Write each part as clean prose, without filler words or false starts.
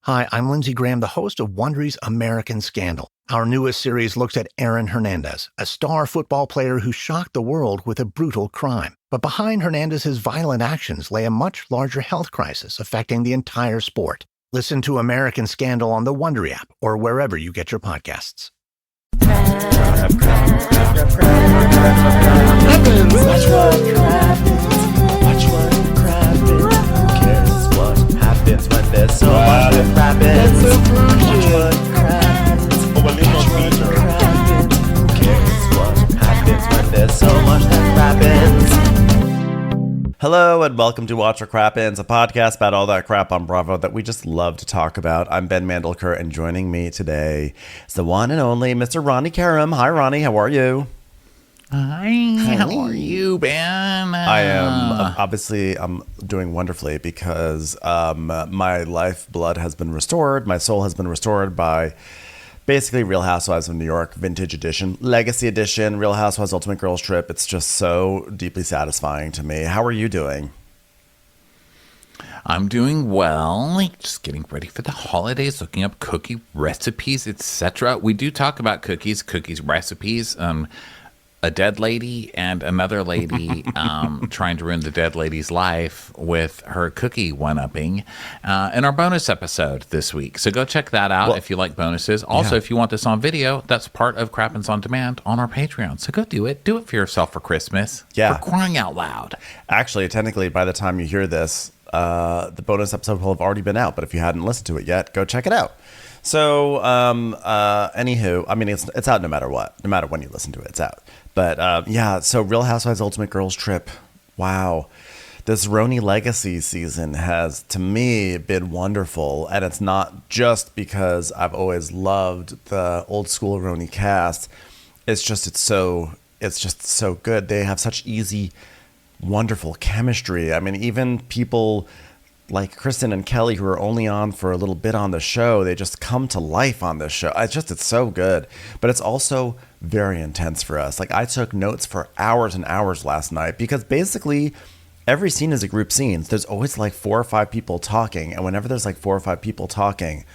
Hi, I'm Lindsey Graham, the host of Wondery's American Scandal. Our newest series looks at Aaron Hernandez, a star football player who shocked the world with a brutal crime. But behind Hernandez's violent actions lay a much larger health crisis affecting the entire sport. Listen to American Scandal on the Wondery app or wherever you get your podcasts. Happens when there's so much that happens. Watch what happens. Who cares what happens when there's so much that happens? Hello and welcome to Watch What Crappens, a podcast about all that crap on Bravo that we just love to talk about. I'm Ben Mandelker, and joining me today is the one and only Mr. Ronnie Karam. Hi, Ronnie. How are you? Hi, how are you, Ben? I am, obviously, I'm doing wonderfully because my lifeblood has been restored. My soul has been restored by basically Real Housewives of New York, Vintage Edition, Legacy Edition, Real Housewives Ultimate Girls Trip. It's just so deeply satisfying to me. How are you doing? I'm doing well, just getting ready for the holidays, looking up cookie recipes, etc. We do talk about cookies recipes. A dead lady and another lady trying to ruin the dead lady's life with her cookie one-upping in our bonus episode this week. So go check that out if you like bonuses. Also, if you want this on video, that's part of Crappens On Demand on our Patreon. So go do it. Do it for yourself for Christmas. Yeah. For crying out loud. Actually, technically, by the time you hear this, the bonus episode will have already been out. But if you hadn't listened to it yet, go check it out. So, anywho, I mean, it's out no matter what. No matter when you listen to it, it's out. But, so Real Housewives Ultimate Girls Trip. Wow. This RHONY Legacy season has, to me, been wonderful. And it's not just because I've always loved the old school RHONY cast. It's just so good. They have such easy, wonderful chemistry. I mean, even people like Kristen and Kelly, who are only on for a little bit on the show, they just come to life on this show. It's so good, but it's also very intense for us. Like, I took notes for hours and hours last night because basically every scene is a group scene. There's always like 4 or 5 people talking, and whenever there's like 4 or 5 people talking,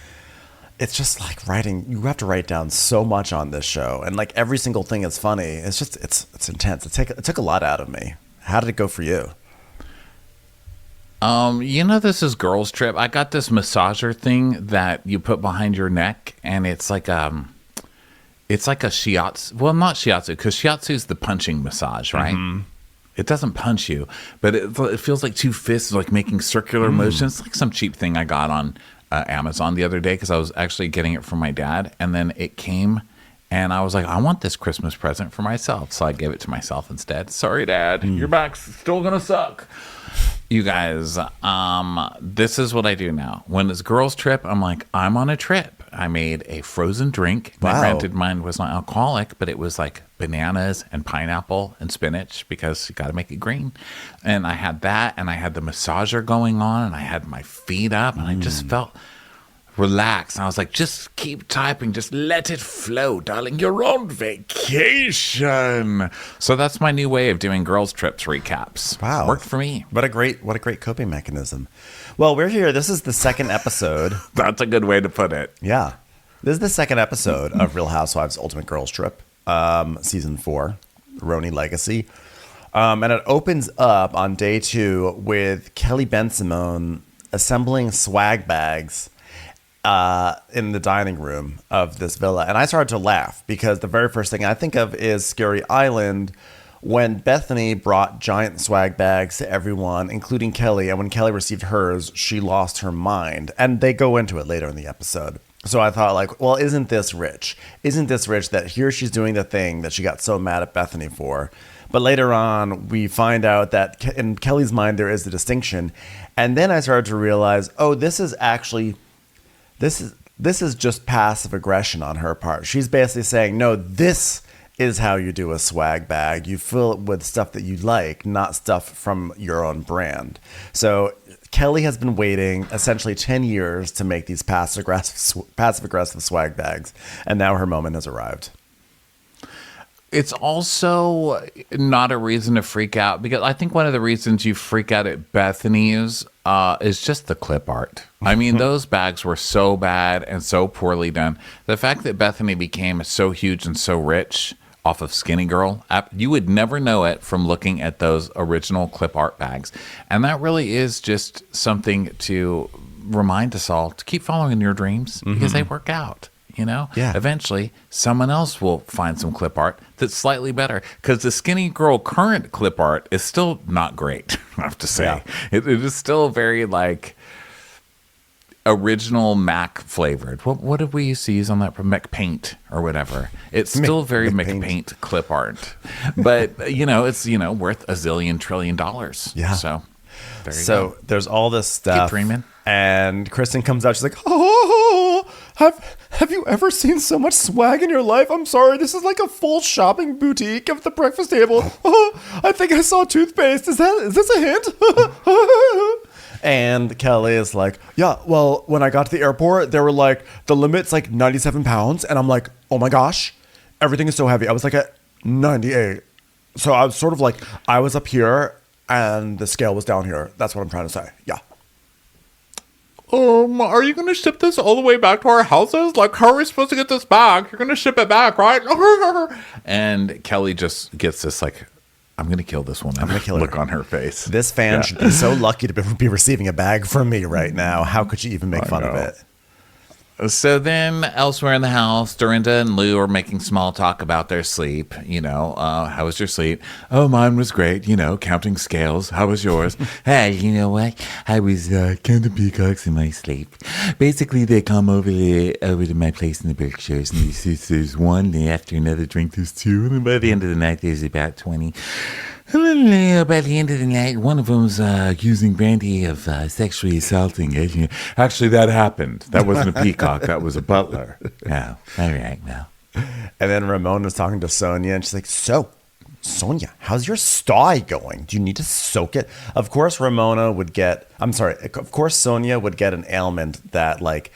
it's just like writing. You have to write down so much on this show, and like every single thing is funny. It's just it's intense. It took a lot out of me. How did it go for you? This is Girls Trip. I got this massager thing that you put behind your neck, and it's like a shiatsu. Well, not shiatsu, because shiatsu is the punching massage, right? Mm-hmm. It doesn't punch you, but it feels like 2 fists like making circular motions. It's like some cheap thing I got on Amazon the other day because I was actually getting it from my dad, and then it came, and I was like, I want this Christmas present for myself, so I gave it to myself instead. Sorry, Dad, your back's still gonna suck. You guys, this is what I do now. When it's Girls Trip, I'm like, I'm on a trip. I made a frozen drink. Wow. Granted, mine was not alcoholic, but it was like bananas and pineapple and spinach because you got to make it green. And I had that, and I had the massager going on, and I had my feet up, and I just felt relaxed. And I was like, just keep typing. Just let it flow, darling. You're on vacation. So that's my new way of doing Girls Trips recaps. Wow. Worked for me. What a great coping mechanism. Well, we're here. This is the second episode. That's a good way to put it. Yeah. This is the second episode of Real Housewives Ultimate Girls Trip, season 4, RHONY Legacy. And it opens up on day 2 with Kelly Ben-Simone assembling swag bags in the dining room of this villa. And I started to laugh because the very first thing I think of is Scary Island, when Bethenny brought giant swag bags to everyone, including Kelly. And when Kelly received hers, she lost her mind. And they go into it later in the episode. So I thought, like, well, isn't this rich? Isn't this rich that here she's doing the thing that she got so mad at Bethenny for? But later on, we find out that in Kelly's mind, there is a distinction. And then I started to realize, oh, this is just passive aggression on her part. She's basically saying, no, this is how you do a swag bag. You fill it with stuff that you like, not stuff from your own brand. So Kelly has been waiting essentially 10 years to make these passive aggressive swag bags, and now her moment has arrived. It's also not a reason to freak out, because I think one of the reasons you freak out at Bethenny's is just the clip art. I mean, those bags were so bad and so poorly done. The fact that Bethenny became so huge and so rich off of Skinny Girl, you would never know it from looking at those original clip art bags. And that really is just something to remind us all to keep following your dreams because they work out. You know, eventually someone else will find some clip art that's slightly better, because the Skinny Girl current clip art is still not great, I have to say. Yeah. It is still very like original Mac flavored. What did we used to use on that? McPaint or whatever. It's still very McPaint clip art. But, you know, it's, you know, worth $1 zillion trillion. Yeah. So there you go. There's all this stuff. Keep dreaming. And Kristen comes out. She's like, oh, have you ever seen so much swag in your life? I'm sorry. This is like a full shopping boutique of the breakfast table. Oh, I think I saw toothpaste. Is this a hint? And Kelly is like, yeah, well, when I got to the airport, they were like, the limit's like 97 pounds. And I'm like, oh my gosh, everything is so heavy. I was like at 98. So I was sort of like, I was up here and the scale was down here. That's what I'm trying to say. Yeah. Are you going to ship this all the way back to our houses? Like, how are we supposed to get this back? You're going to ship it back, right? And Kelly just gets this, like, I'm going to kill this woman. I'm going to kill her. Look on her face. This fan should be so lucky to be receiving a bag from me right now. How could you even make fun of it? So then elsewhere in the house, Dorinda and Lou are making small talk about their sleep. You know, how was your sleep? Oh, mine was great. You know, counting scales. How was yours? Hey, you know what? I was counting peacocks in my sleep. Basically, they come over to my place in the Berkshires, and there's one. Then after another drink, there's two. And then by the end of the night, there's about 20. And then by the end of the night, one of them's accusing Brandy of sexually assaulting it. Actually, that happened. That wasn't a peacock. That was a butler. Oh, all right, well. And then Ramon was talking to Sonja, and she's like, so, Sonja, how's your sty going? Do you need to soak it? Of course, Sonja would get an ailment that, like,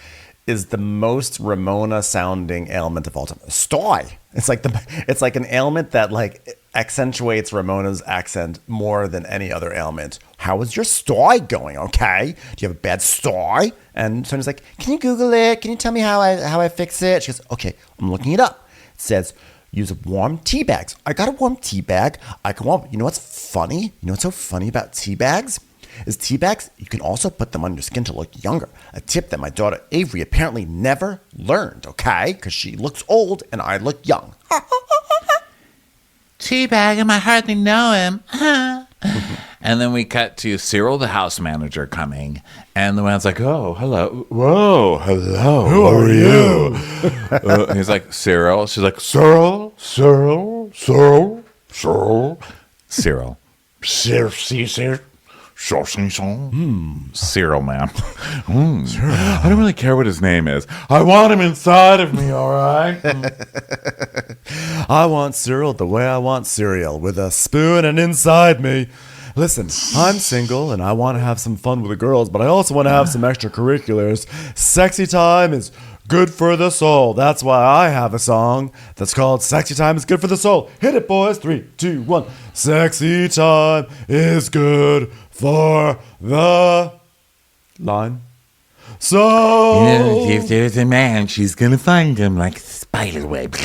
is the most Ramona sounding ailment of all time. Sty. It's like an ailment that, like, accentuates Ramona's accent more than any other ailment. How is your sty going? Okay. Do you have a bad sty? And Sonja's like, can you Google it? Can you tell me how I fix it? She goes, okay, I'm looking it up. It says, use warm tea bags. I got a warm tea bag. I can warm. You know what's funny? You know what's so funny about tea bags? Is tea bags, you can also put them on your skin to look younger. A tip that my daughter Avery apparently never learned, okay? Because she looks old and I look young. Teabag him, I hardly know him. And then we cut to Cyril, the house manager, coming. And the man's like, oh, hello. Whoa, hello. Who are you? He's like, Cyril. She's like, Cyril. Cyril. Cyril, man. I don't really care what his name is. I want him inside of me, all right? I want Cyril the way I want cereal, with a spoon and inside me. Listen, I'm single and I want to have some fun with the girls, but I also want to have some extracurriculars. Sexy time is good for the soul. That's why I have a song that's called Sexy Time is Good for the Soul. Hit it, boys. 3, 2, 1. Sexy time is good for the line. So, if there's a man, she's going to find him like a spider web.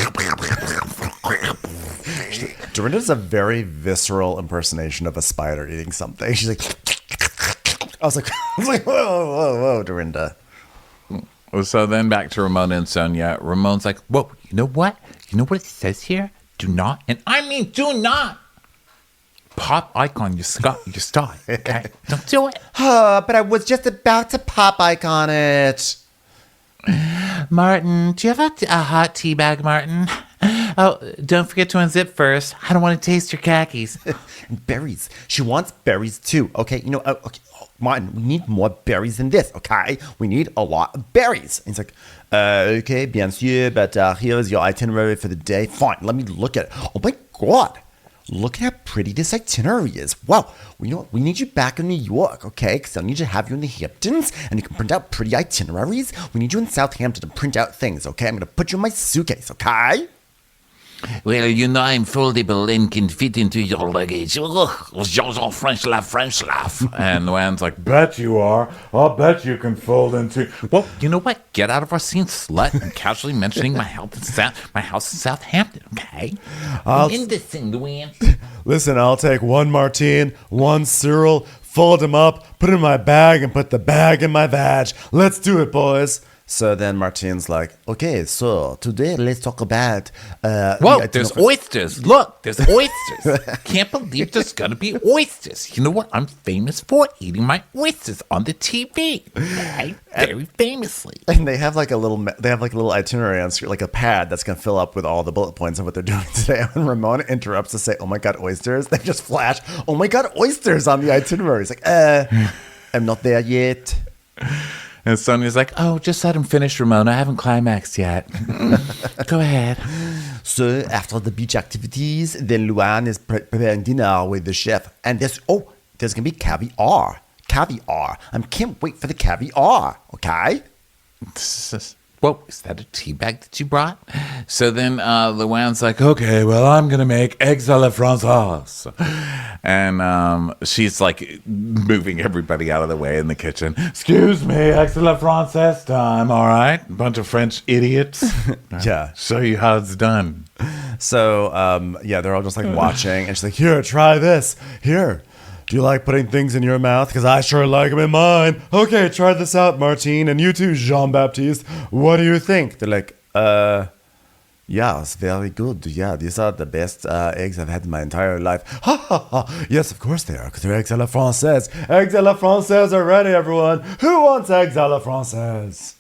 Dorinda's a very visceral impersonation of a spider eating something. She's like, I was like, whoa, Dorinda. So then back to Ramona and Sonja. Ramon's like, whoa, you know what? You know what it says here? Do not, and I mean do not, pop icon your sty, okay? Don't do it. But I was just about to pop icon it. Martin, do you have a hot tea bag, Martin? Oh, don't forget to unzip first. I don't want to taste your khakis. And berries. She wants berries too. Okay, you know, okay. Martin, we need more berries than this, okay? We need a lot of berries. And he's like, okay, bien sûr, but here's your itinerary for the day. Fine, let me look at it. Oh my God, look at how pretty this itinerary is. Wow, you know what? We need you back in New York, okay? Because I need to have you in the Hamptons, and you can print out pretty itineraries. We need you in Southampton to print out things, okay? I'm going to put you in my suitcase, okay? Well, I'm foldable and can fit into your luggage. French laugh. And Luann's like, bet you are. I'll bet you can fold into. Well, you know what? Get out of our scene, slut. I'm casually mentioning my house in Southampton, okay? In this thing, Luann. Listen, I'll take 1 Martine, 1 Cyril, fold them up, put it in my bag, and put the bag in my vag. Let's do it, boys. So then Martine's like, okay, so today let's talk about... Whoa, there's oysters. Look, there's oysters. Can't believe there's going to be oysters. You know what? I'm famous for eating my oysters on the TV. Okay? Very famously. And they have like a little itinerary on screen, like a pad that's going to fill up with all the bullet points of what they're doing today. When Ramona interrupts to say, oh my God, oysters, they just flash, oh my God, oysters on the itinerary. It's like, I'm not there yet. And Sonja's like, oh, just let him finish, Ramona. I haven't climaxed yet. Go ahead. So after the beach activities, then Luann is preparing dinner with the chef. And there's going to be caviar. I can't wait for the caviar, okay? Whoa, is that a tea bag that you brought? So then Luann's like, okay, well, I'm going to make eggs a la Française. And she's like moving everybody out of the way in the kitchen. Excuse me, eggs a la Française time, all right? Bunch of French idiots. Yeah. Show you how it's done. So, they're all just like watching. And she's like, here, try this. Here. Do you like putting things in your mouth? Because I sure like them in mine. Okay, try this out, Martine. And you too, Jean-Baptiste. What do you think? They're like, yeah, it's very good. Yeah, these are the best eggs I've had in my entire life. Ha, ha, ha. Yes, of course they are, because they're eggs à la Française. Eggs à la Française are ready, everyone. Who wants eggs à la Française?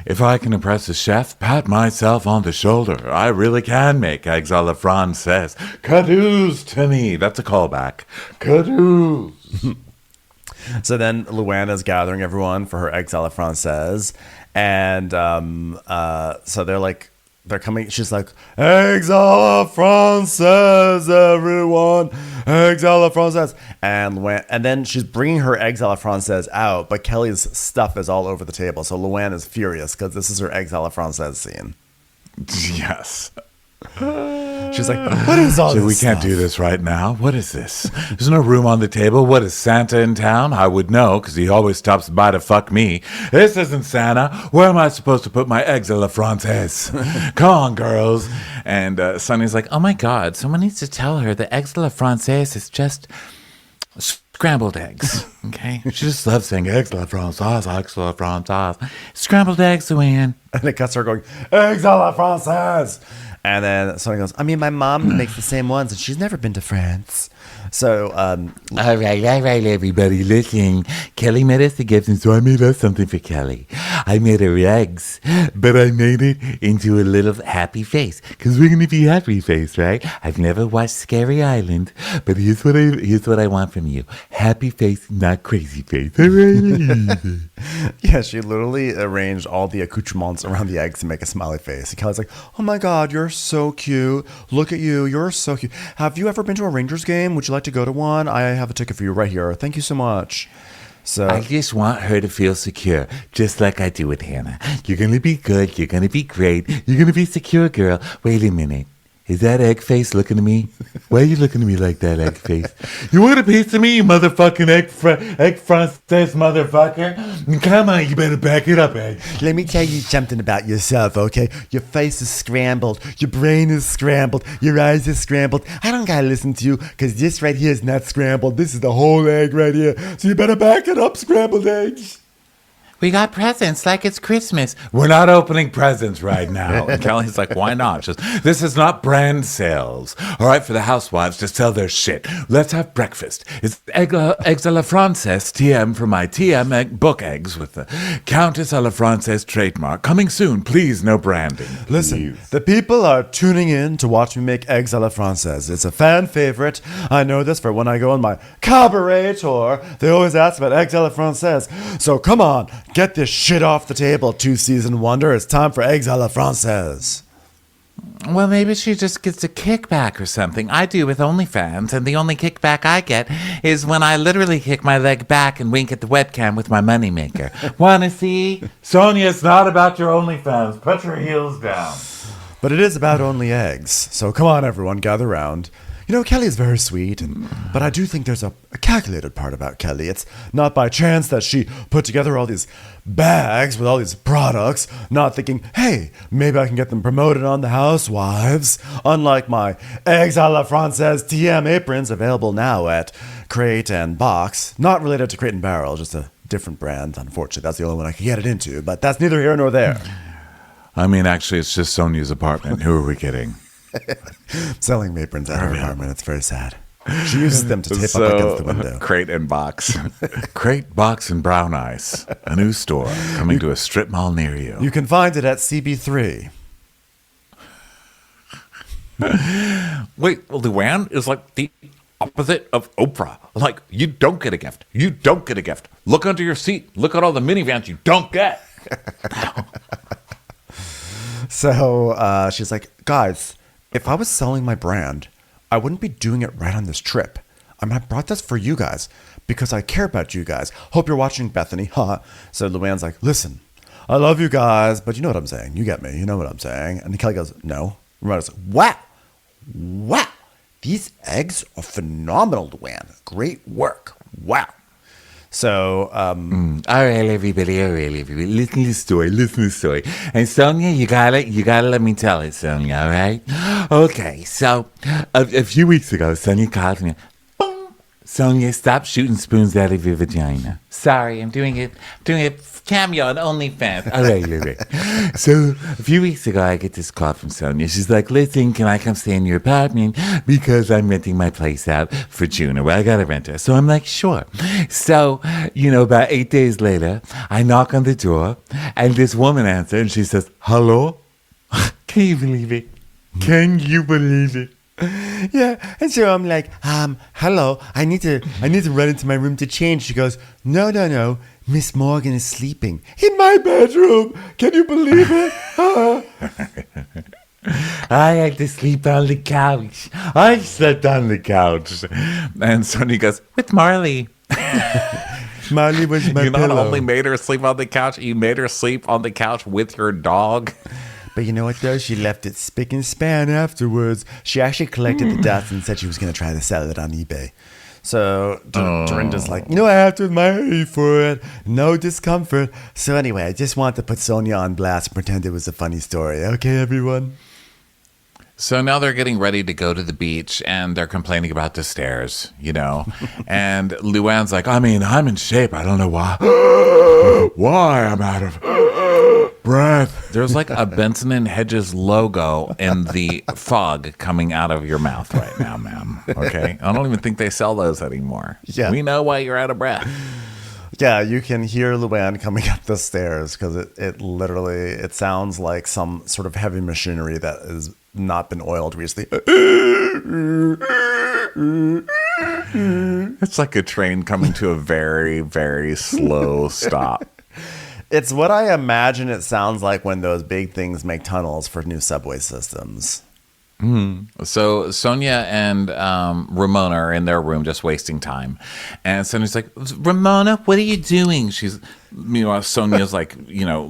If I can impress a chef, pat myself on the shoulder. I really can make eggs a la Française. Cadeaux to me. That's a callback. Cadeaux. So then Luana's gathering everyone for her eggs a la Française. And so they're coming. She's like, eggs a la Française, everyone. Eggs a la Française. And then she's bringing her eggs a la Française out, but Kelly's stuff is all over the table. So Luann is furious because this is her eggs a la Française scene. Yes. She's like, what is all this We can't stuff? do this right now. What is this? There's no room on the table. What is Santa in town? I would know because he always stops by to fuck me. This isn't Santa. Where am I supposed to put my eggs a la Française? Come on, girls. And Sonny's like, oh my God, someone needs to tell her that eggs a la Française is just scrambled eggs. Okay? She just loves saying eggs a la Française, eggs a la Française. Scrambled eggs, Luann. And it cuts her going, eggs a la Française. And then someone goes, I mean, my mom makes the same ones, and she's never been to France. So, All right, everybody, listen. Kelly made us a gift, and so I made us something for Kelly. I made her eggs, but I made it into a little happy face, because we're going to be happy face, right? I've never watched Scary Island, but here's what I want from you. Happy face, not crazy face. All right? yeah, she literally arranged all the accoutrements around the eggs to make a smiley face. And Kelly's like, oh my God, you're so cute. Look at you. You're so cute. Have you ever been to a Rangers game? Would you like to go to one? I have a ticket for you right here. Thank you so much. So I just want her to feel secure, just like I do with Hannah. You're going to be good. You're going to be great. You're going to be secure, girl. Wait a minute. Is that egg face looking at me? Why are you looking at me like that, egg face? You want a piece of me, you motherfucking egg Française motherfucker? Come on, you better back it up, egg. let me tell you something about yourself, okay? Your face is scrambled. Your brain is scrambled. Your eyes are scrambled. I don't gotta listen to you because this right here is not scrambled. This is the whole egg right here. So you better back it up, scrambled eggs. We got presents like it's Christmas. We're not opening presents right now. And Kelly's like, why not? Just, this is not brand sales. All right, for the housewives to sell their shit. Let's have breakfast. It's eggs a la Française TM for my TM book eggs with the Countess a la Française trademark. Coming soon. Please, no branding. Listen, Please. the people are tuning in to watch me make eggs a la Française. It's a fan favorite. I know this for when I go on my cabaret tour. They always ask about eggs a la Française. So come on, get this shit off the table, two-season wonder. It's time for eggs a la Française. Well, maybe she just gets a kickback or something. I do with OnlyFans, and the only kickback I get is when I literally kick my leg back and wink at the webcam with my moneymaker. Wanna see? Sonia, it's not about your OnlyFans. Put your heels down. But it is about only eggs. So come on, everyone, gather round. You know, Kelly is very sweet, but I do think there's a calculated part about Kelly. It's not by chance that she put together all these bags with all these products, not thinking, hey, maybe I can get them promoted on the Housewives. Unlike my eggs a la Francaise TM aprons, available now at Crate and Box. Not related to Crate and Barrel, just a different brand. Unfortunately, that's the only one I can get it into, but that's neither here nor there. I mean, actually, it's just Sonja's apartment. Who are we kidding? Selling aprons at her apartment. It's very sad. She uses them to tape up against the window. Crate and Box. Crate, Box, and Brown Ice. A new store coming to a strip mall near you. You can find it at CB3. Wait, well, Luann is like the opposite of Oprah. Like, you don't get a gift. You don't get a gift. Look under your seat. Look at all the minivans you don't get. So she's like, guys, if I was selling my brand, I wouldn't be doing it right on this trip. I mean, I brought this for you guys because I care about you guys. Hope you're watching, Bethenny. Ha. So Luann's like, listen, I love you guys, but you know what I'm saying. You get me. You know what I'm saying. And Kelly goes, no. Ramona's like, wow. These eggs are phenomenal, Luann. Great work. Wow. So, All right, everybody. Listen to the story. And Sonja, you gotta let me tell it, Sonja, all right? Okay, so a few weeks ago, Sonja called me. Boom! Sonja, stop shooting spoons out of your vagina. Sorry, I'm doing it cameo on OnlyFans. All right. So a few weeks ago, I get this call from Sonja. She's like, listen, can I come stay in your apartment? Because I'm renting my place out for June, or I got a renter. So I'm like, sure. So, about 8 days later, I knock on the door, and this woman answers, and she says, hello? Can you believe it? Can you believe it? Yeah, and so I'm like, hello, I need to run into my room to change. She goes, no, Miss Morgan is sleeping in my bedroom. Can you believe it? I had to sleep on the couch. I slept on the couch. And Sonja goes, with Marley. Marley was my You pillow. not only made her sleep on the couch, you made her sleep on the couch with your dog. But you know what, though? She left it spick and span afterwards. She actually collected the dust and said she was going to try to sell it on eBay. So Dorinda's like, I have to admire you for it. No discomfort. So anyway, I just want to put Sonja on blast and pretend it was a funny story. Okay, everyone? So now they're getting ready to go to the beach, and they're complaining about the stairs, And Luann's like, I'm in shape. I don't know why. Why I'm out of breath. There's like a Benson and Hedges logo in the fog coming out of your mouth right now, ma'am. Okay? I don't even think they sell those anymore. Yeah. We know why you're out of breath. Yeah, you can hear Luann coming up the stairs because it literally sounds like some sort of heavy machinery that has not been oiled recently. It's like a train coming to a very, very slow stop. It's what I imagine it sounds like when those big things make tunnels for new subway systems. So Sonja and Ramona are in their room just wasting time. And Sonja's like, Ramona, what are you doing? She's, Sonja's like,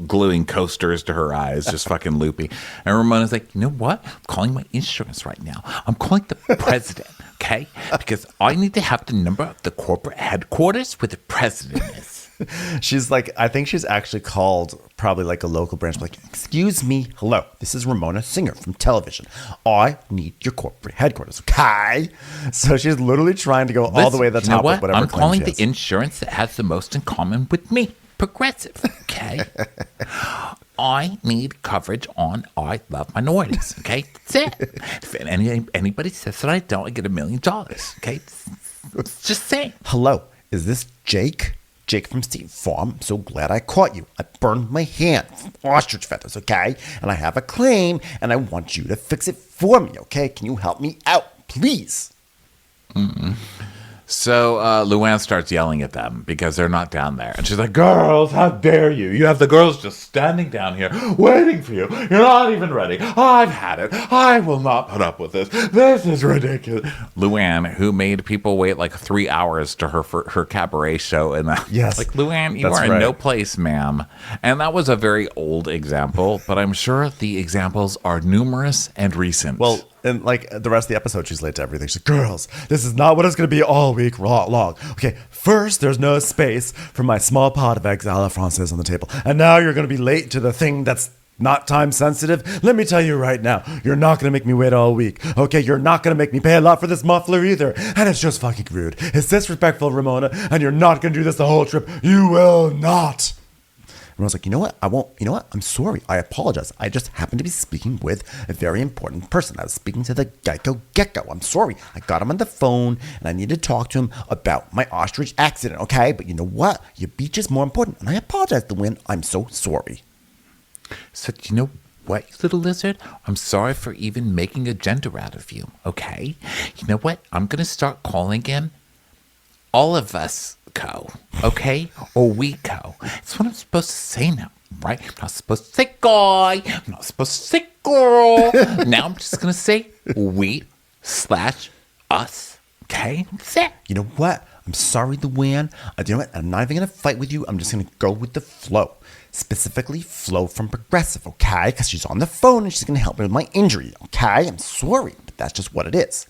gluing coasters to her eyes, just fucking loopy. And Ramona's like, you know what? I'm calling my insurance right now. I'm calling the president, okay? Because I need to have the number of the corporate headquarters where the president is. She's like, I think she's actually called probably like a local branch. Like, excuse me, hello, this is Ramona Singer from television. I need your corporate headquarters, okay? So she's literally trying to go all the way to the top with whatever I'm claim calling she the has. insurance that has the most in common with me. Progressive, okay? I need coverage on I love minorities, okay? That's it. If anybody says that I don't, I get $1 million, okay? It's just saying. Hello, is this Jake? Jake from State Farm. I'm so glad I caught you. I burned my hand from ostrich feathers, okay? And I have a claim, and I want you to fix it for me, okay? Can you help me out, please? So Luann starts yelling at them because they're not down there. And she's like, girls, how dare you? You have the girls just standing down here waiting for you. You're not even ready. I've had it. I will not put up with this. This is ridiculous. Luann, who made people wait like 3 hours to her cabaret show. And Yes, like, Luann, you that's are in right. no place, ma'am. And that was a very old example, but I'm sure the examples are numerous and recent. Well, and like the rest of the episode, she's late to everything. She's like, girls, this is not what it's going to be all week long. Okay, first, there's no space for my small pot of eggs a la Francaise on the table. And now you're going to be late to the thing that's not time sensitive. Let me tell you right now, you're not going to make me wait all week. Okay, you're not going to make me pay a lot for this muffler either. And it's just fucking rude. It's disrespectful, Ramona, and you're not going to do this the whole trip. You will not. And I was like, you know what? I won't. You know what? I'm sorry. I apologize. I just happened to be speaking with a very important person. I was speaking to the Geico Gecko. I'm sorry. I got him on the phone and I needed to talk to him about my ostrich accident, okay? But you know what? Your beach is more important. And I apologize, Luann. I'm so sorry. So, you know what, you little lizard? I'm sorry for even making a gender out of you, okay? You know what? I'm going to start calling him all of us co, okay? Or we co. That's what I'm supposed to say now, right? I'm not supposed to say guy. I'm not supposed to say girl. Now I'm just going to say we/us, okay? That's it. You know what? I'm sorry, Luann. You know what? I'm not even going to fight with you. I'm just going to go with the flow. Specifically, Flo from Progressive, okay? Because she's on the phone and she's going to help me with my injury, okay? I'm sorry, but that's just what it is.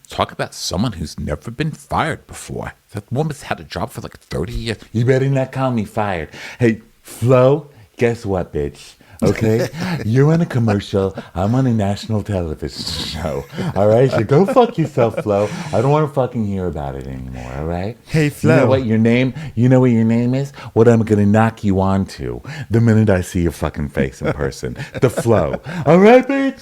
Talk about someone who's never been fired before. That woman's had a job for like 30 years. You better not call me fired. Hey, Flo, guess what, bitch? Okay? You're on a commercial. I'm on a national television show. All right? So go fuck yourself, Flo. I don't want to fucking hear about it anymore, all right? Hey, Flo. You know what your name is? What I'm going to knock you on to the minute I see your fucking face in person. The Flo. All right, bitch?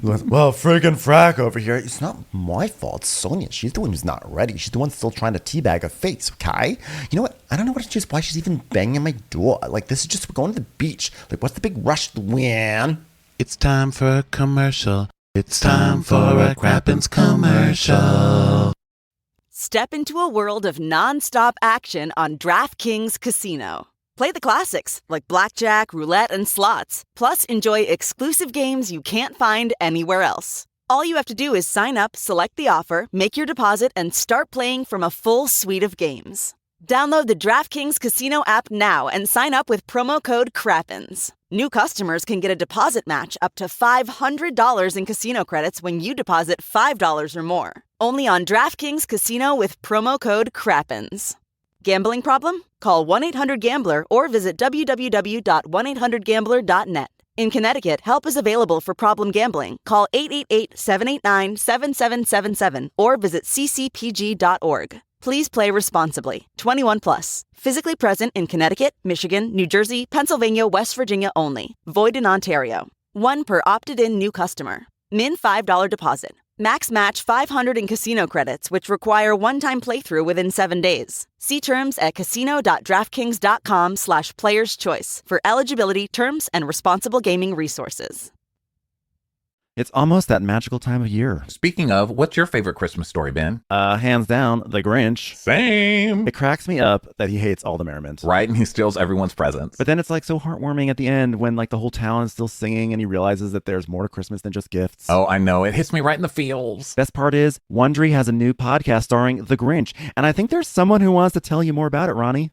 Well, friggin' frack over here. It's not my fault. It's Sonja. She's the one who's not ready. She's the one still trying to teabag a face, okay? You know what? I don't know why she's even banging my door. Like, this is just, we're going to the beach. Like, what's the big rush, Luann? It's time for a commercial. It's time for a Crappens commercial. Step into a world of non-stop action on DraftKings Casino. Play the classics like blackjack, roulette, and slots. Plus, enjoy exclusive games you can't find anywhere else. All you have to do is sign up, select the offer, make your deposit, and start playing from a full suite of games. Download the DraftKings Casino app now and sign up with promo code CRAPPENS. New customers can get a deposit match up to $500 in casino credits when you deposit $5 or more. Only on DraftKings Casino with promo code CRAPPENS. Gambling problem? Call 1-800-GAMBLER or visit www.1800gambler.net. In Connecticut, help is available for problem gambling. Call 888-789-7777 or visit ccpg.org. Please play responsibly. 21 plus. Physically present in Connecticut, Michigan, New Jersey, Pennsylvania, West Virginia only. Void in Ontario. One per opted-in new customer. Min $5 deposit. Max match 500 in casino credits, which require one-time playthrough within 7 days. See terms at casino.draftkings.com/players choice for eligibility, terms, and responsible gaming resources. It's almost that magical time of year. Speaking of, what's your favorite Christmas story, Ben? Hands down, The Grinch. Same. It cracks me up that he hates all the merriment. Right, and he steals everyone's presents. But then it's like so heartwarming at the end when like the whole town is still singing and he realizes that there's more to Christmas than just gifts. Oh, I know. It hits me right in the feels. Best part is, Wondery has a new podcast starring The Grinch. And I think there's someone who wants to tell you more about it, Ronnie.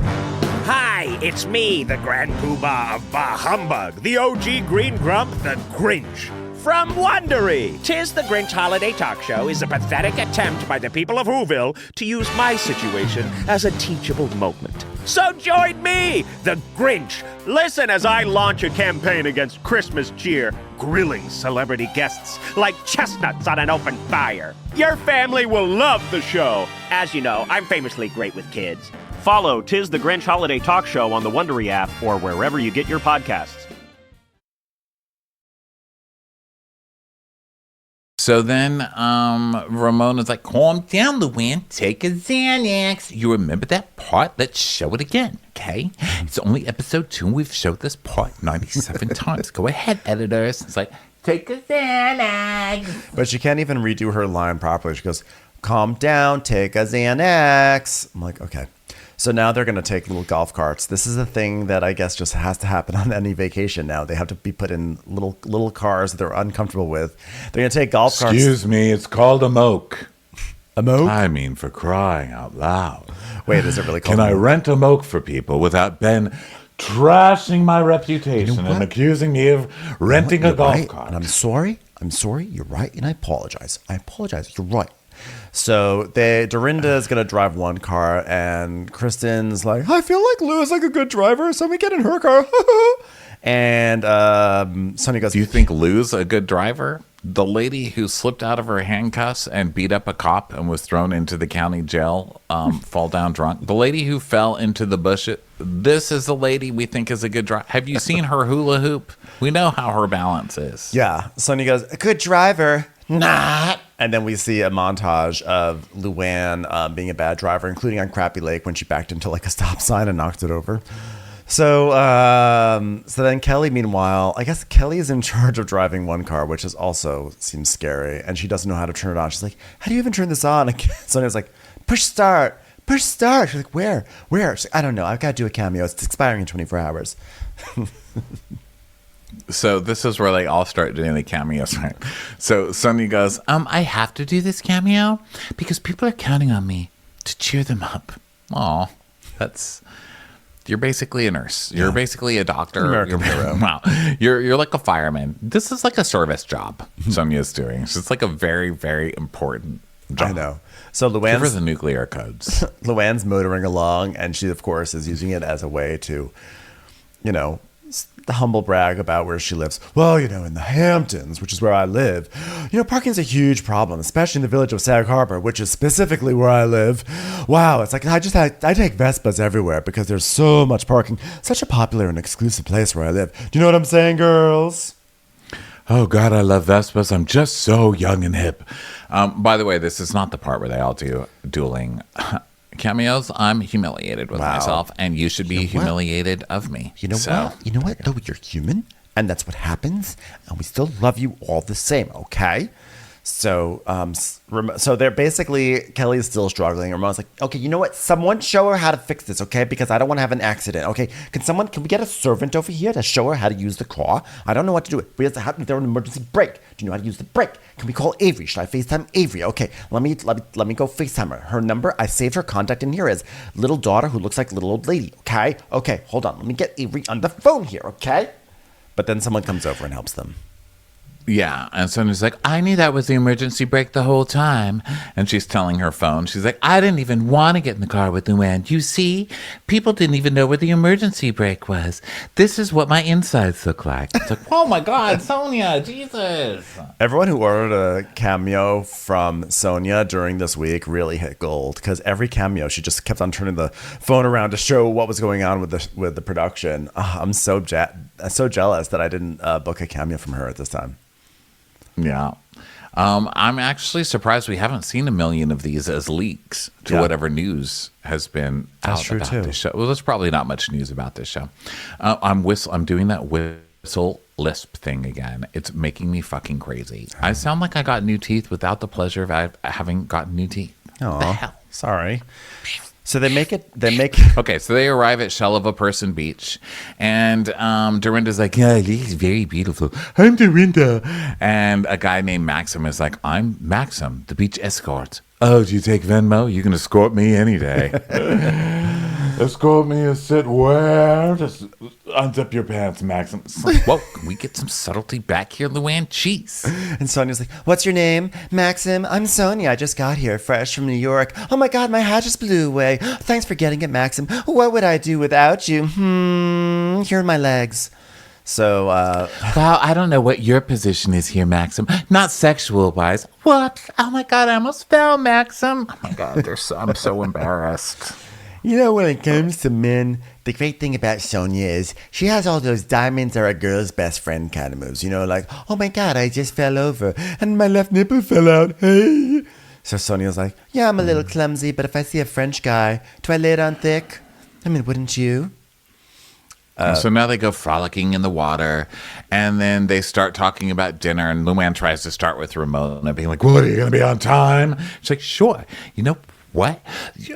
Hi, it's me, the Grand Poobah of Bah Humbug, the OG Green Grump, the Grinch. From Wondery, 'Tis the Grinch Holiday Talk Show is a pathetic attempt by the people of Whoville to use my situation as a teachable moment. So join me, the Grinch. Listen as I launch a campaign against Christmas cheer, grilling celebrity guests like chestnuts on an open fire. Your family will love the show. As you know, I'm famously great with kids. Follow 'Tis the Grinch Holiday Talk Show on the Wondery app or wherever you get your podcasts. So then Ramona's like, calm down, Luann. Take a Xanax. You remember that part? Let's show it again, okay? It's only episode 2 and we've showed this part 97 times. Go ahead, editors. It's like, take a Xanax. But she can't even redo her line properly. She goes, calm down, take a Xanax. I'm like, okay. So now they're going to take little golf carts. This is a thing that I guess just has to happen on any vacation now. They have to be put in little cars that they're uncomfortable with. They're going to take golf carts. Excuse me, it's called a moke. A moke? I mean, for crying out loud. Wait, is it really called Can I a moke? rent a moke for people without Ben trashing my reputation and accusing me of renting a golf Right, cart? and I'm sorry. You're right, and I apologize. You're right. So Dorinda is going to drive one car, and Kristen's like, I feel like Lou is like a good driver, so we get in her car. And Sonja goes, Do you think Lou's a good driver? The lady who slipped out of her handcuffs and beat up a cop and was thrown into the county jail, fall down drunk. The lady who fell into the bush. This is the lady we think is a good driver. Have you seen her hula hoop? We know how her balance is. Yeah. Sonja goes, a good driver. Not. And then we see a montage of Luann being a bad driver, including on Crappy Lake when she backed into like a stop sign and knocked it over. So then Kelly, meanwhile, I guess Kelly is in charge of driving one car, which is also seems scary. And she doesn't know how to turn it on. She's like, how do you even turn this on? And Sonja's like, push start. She's like, where? She's like, I don't know. I've got to do a cameo. It's expiring in 24 hours. So this is where they all start doing the cameos, right? So Sonja goes, I have to do this cameo because people are counting on me to cheer them up. Aw, you're basically a nurse. You're basically a doctor. American hero. Wow. You're like a fireman. This is like a service job Sonja's doing. So it's like a very, very important job. I know. So Give her the nuclear codes. Luann's motoring along, and she, of course, is using it as a way to, the humble brag about where she lives. Well, in the Hamptons, which is where I live, parking's a huge problem, especially in the village of Sag Harbor, which is specifically where I live. Wow, it's like I take Vespas everywhere because there's so much parking. Such a popular and exclusive place where I live. Do you know what I'm saying, girls? Oh, God, I love Vespas. I'm just so young and hip. By the way, this is not the part where they all do dueling cameos. I'm humiliated with myself, and you should be humiliated of me. You know what? Though you're human, and that's what happens, and we still love you all the same, okay? So they're basically, Kelly's still struggling. Ramon's like, okay, you know what? Someone show her how to fix this, okay? Because I don't want to have an accident, okay? Can we get a servant over here to show her how to use the car? I don't know what to do. We have to have an emergency brake. Do you know how to use the brake? Can we call Avery? Should I FaceTime Avery? Okay, let me go FaceTime her. Her number, I saved her contact in here as little daughter who looks like little old lady, okay? Okay, hold on. Let me get Avery on the phone here, okay? But then someone comes over and helps them. Yeah, and Sonja's like, I knew that was the emergency brake the whole time. And she's telling her phone, she's like, I didn't even want to get in the car with Luann. You see, people didn't even know where the emergency brake was. This is what my insides look like. It's like, oh my God, Sonja, Jesus. Everyone who ordered a cameo from Sonja during this week really hit gold, because every cameo, she just kept on turning the phone around to show what was going on with the production. I'm so jealous that I didn't book a cameo from her at this time. Yeah. I'm actually surprised we haven't seen a million of these as leaks to whatever news has been out about this show. Well, there's probably not much news about this show. I'm doing that whistle lisp thing again. It's making me fucking crazy. I sound like I got new teeth without the pleasure of having gotten new teeth. Oh, the hell? Sorry. So they make Okay, so they arrive at Shell of a Person Beach, and Dorinda's like, yeah, this is very beautiful. I'm Dorinda. And a guy named Maxim is like, I'm Maxim, the beach escort. Oh, do you take Venmo? You can escort me any day. Escort me to sit where? Just unzip your pants, Maxim. Like, whoa, can we get some subtlety back here, Luann? Jeez. And Sonja's like, what's your name? Maxim. I'm Sonja. I just got here, fresh from New York. Oh my God, my hat just blew away. Thanks for getting it, Maxim. What would I do without you? Here are my legs. So, wow, I don't know what your position is here, Maxim. Not sexual-wise. What? Oh my God, I almost fell, Maxim. Oh my God, I'm so embarrassed. when it comes to men, the great thing about Sonja is she has all those diamonds are a girl's best friend kind of moves. Like, oh my God, I just fell over and my left nipple fell out. Hey. So Sonja's like, yeah, I'm a little clumsy, but if I see a French guy, do I lay it on thick? I mean, wouldn't you? So now they go frolicking in the water, and then they start talking about dinner, and Luann tries to start with Ramona, being like, what, are you going to be on time? She's like, sure. You know what?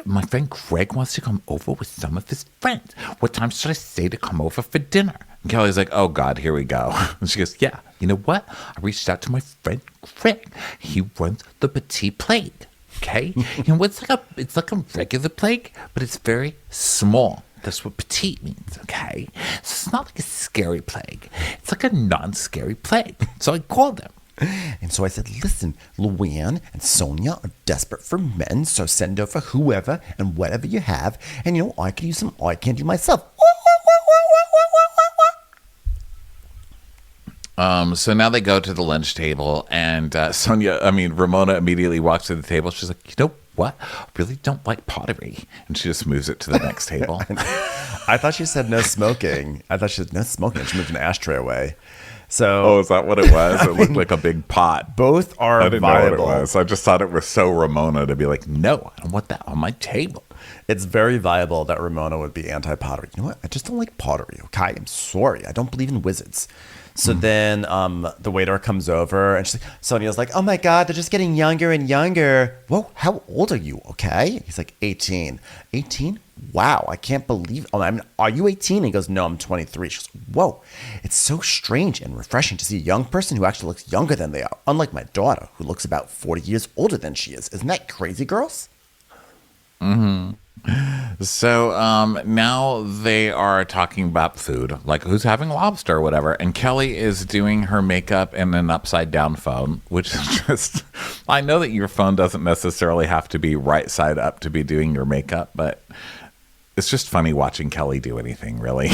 My friend Greg wants to come over with some of his friends. What time should I say to come over for dinner? And Kelly's like, oh, God, here we go. And she goes, yeah, you know what? I reached out to my friend Greg. He runs the Petite Plague, okay? You know, it's like a regular plague, but it's very small. That's what petite means, okay? So it's not like a scary plague. It's like a non-scary plague. So I called them. And so I said, listen, Luann and Sonja are desperate for men, so send over whoever and whatever you have. And, you know, I could use some eye candy myself. So now they go to the lunch table, and Ramona immediately walks to the table. She's like, you know what? I really don't like pottery. And she just moves it to the next table. I thought she said no smoking. I thought she said no smoking. She moved an ashtray away. So, is that what it was? It looked like a big pot. Both are I didn't viable. know what it was. I just thought it was so Ramona to be like, no, I don't want that on my table. It's very viable that Ramona would be anti-pottery. You know what? I just don't like pottery, okay? I'm sorry. I don't believe in wizards. So then the waiter comes over, and Sonja's like, oh my God, they're just getting younger and younger. Whoa, how old are you, okay? He's like, 18. 18? Wow, I can't believe. Are you 18? And he goes, no, I'm 23. She goes, whoa, it's so strange and refreshing to see a young person who actually looks younger than they are, unlike my daughter, who looks about 40 years older than she is. Isn't that crazy, girls? Mm-hmm. So now they are talking about food, like who's having lobster or whatever. And Kelly is doing her makeup in an upside down phone, which is just, I know that your phone doesn't necessarily have to be right side up to be doing your makeup, but it's just funny watching Kelly do anything, really.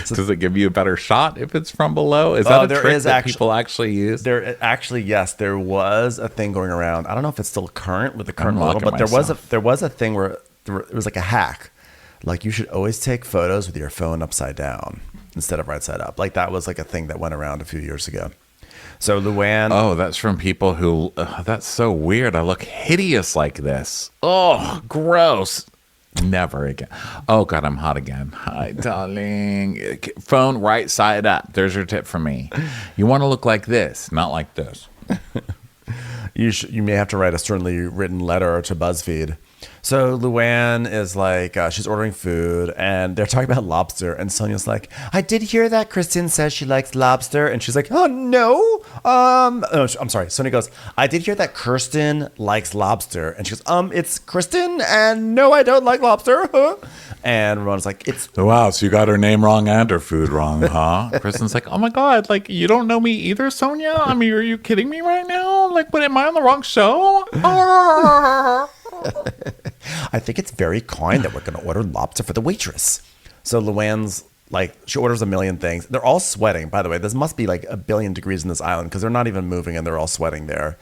Does it give you a better shot if it's from below? Is that a trick that people actually use? Yes, there was a thing going around. I don't know if it's still current with the current model, but there was a thing where it was like a hack. Like you should always take photos with your phone upside down instead of right side up. Like that was like a thing that went around a few years ago. So Luann. Oh, that's from people who. That's so weird. I look hideous like this. Oh, gross. Never again. Oh, God, I'm hot again. Hi, darling. Phone right side up. There's your tip from me. You want to look like this, not like this. You may have to write a sternly written letter to BuzzFeed. So Luann is like, she's ordering food, and they're talking about lobster, and Sonja's like, I did hear that Kristen says she likes lobster, and she's like, oh, no. I'm sorry. Sonja goes, I did hear that Kirsten likes lobster, and she goes, it's Kristen, and no, I don't like lobster. And Ramona's like, it's... Wow, so you got her name wrong and her food wrong, huh? Kristen's like, oh, my God, like, you don't know me either, Sonja? I mean, are you kidding me right now? Like, but am I on the wrong show? I think it's very kind that we're going to order lobster for the waitress. So Luann's like, she orders a million things. They're all sweating, by the way. This must be like 1 billion degrees in this island because they're not even moving and they're all sweating there.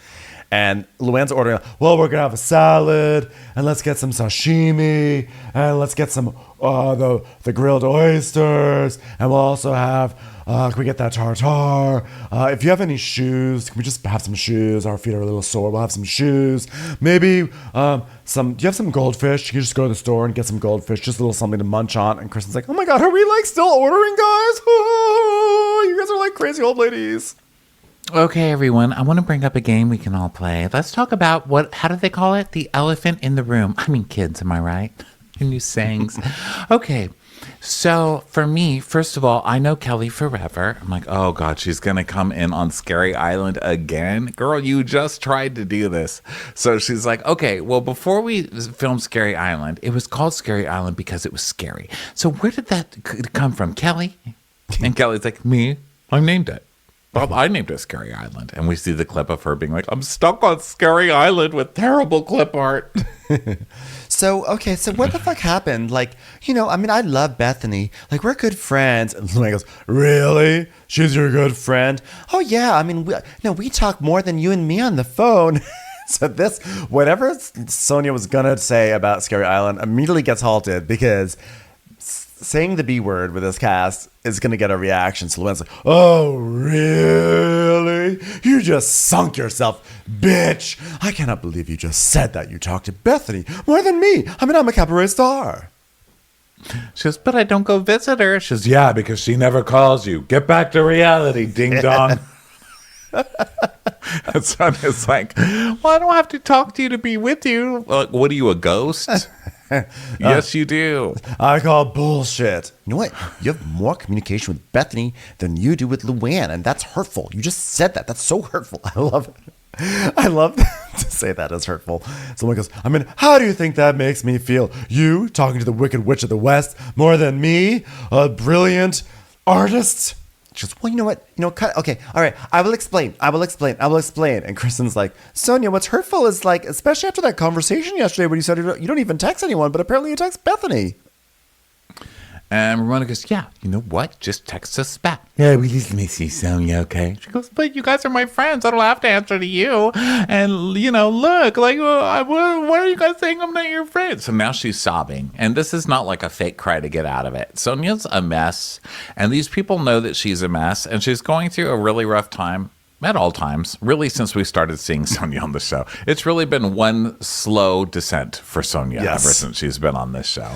And Luann's ordering, well, we're going to have a salad and let's get some sashimi and let's get some the grilled oysters. And we'll also have, can we get that tartare? If you have any shoes, can we just have some shoes? Our feet are a little sore. We'll have some shoes. Maybe do you have some goldfish? You can just go to the store and get some goldfish, just a little something to munch on. And Kristen's like, oh my God, are we like still ordering, guys? You guys are like crazy old ladies. Okay, everyone, I want to bring up a game we can all play. Let's talk about how do they call it? The elephant in the room. I mean, kids, am I right? New sayings. Okay, so for me, first of all, I know Kelly forever. I'm like, oh God, she's going to come in on Scary Island again. Girl, you just tried to do this. So she's like, okay, well, before we filmed Scary Island, it was called Scary Island because it was scary. So where did that come from, Kelly? And Kelly's like, me? I named it. Well, I named it Scary Island. And we see the clip of her being like, I'm stuck on Scary Island with terrible clip art. So what the fuck happened? Like, I love Bethenny. Like, we're good friends. And Luann goes, really? She's your good friend? Oh, yeah. I mean, we talk more than you and me on the phone. So whatever Sonja was going to say about Scary Island immediately gets halted because saying the B word with this cast is going to get a reaction. So Luann's like, oh, really? You just sunk yourself, bitch. I cannot believe you just said that. You talked to Bethenny more than me. I mean, I'm a cabaret star. She goes, but I don't go visit her. She goes, yeah, because she never calls you. Get back to reality, ding dong. And Sonja's like, well, I don't have to talk to you to be with you. Like, what are you, a ghost? Yes, you do. I call bullshit. You know what? You have more communication with Bethenny than you do with Luann, and that's hurtful. You just said that. That's so hurtful. I love it. I love to say that as hurtful. Someone goes, I mean, how do you think that makes me feel? You talking to the Wicked Witch of the West more than me, a brilliant artist? She goes, well, you know what? Okay, all right. I will explain. And Kristen's like, Sonja, what's hurtful is like, especially after that conversation yesterday when you said you don't even text anyone, but apparently you text Bethenny. And Ramona goes, yeah, you know what? Just text us back. Yeah, we just miss you, Sonja, okay? She goes, but you guys are my friends. I don't have to answer to you. And, look, like, what are you guys saying? I'm not your friend. So now she's sobbing. And this is not like a fake cry to get out of it. Sonja's a mess. And these people know that she's a mess. And she's going through a really rough time. At all times, really, since we started seeing Sonja on the show. It's really been one slow descent for Sonja ever since she's been on this show.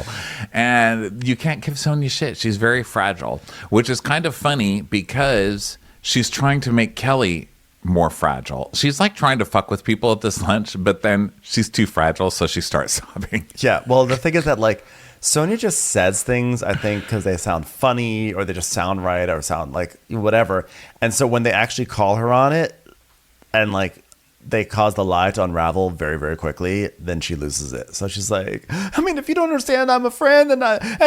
And you can't give Sonja shit. She's very fragile, which is kind of funny because she's trying to make Kelly more fragile. She's like trying to fuck with people at this lunch, but then she's too fragile, so she starts sobbing. Yeah, well, the thing is that, like, Sonja just says things, I think, because they sound funny or they just sound right or sound like whatever. And so when they actually call her on it and like they cause the lie to unravel very, very quickly, then she loses it. So she's like, I mean, if you don't understand, I'm a friend. And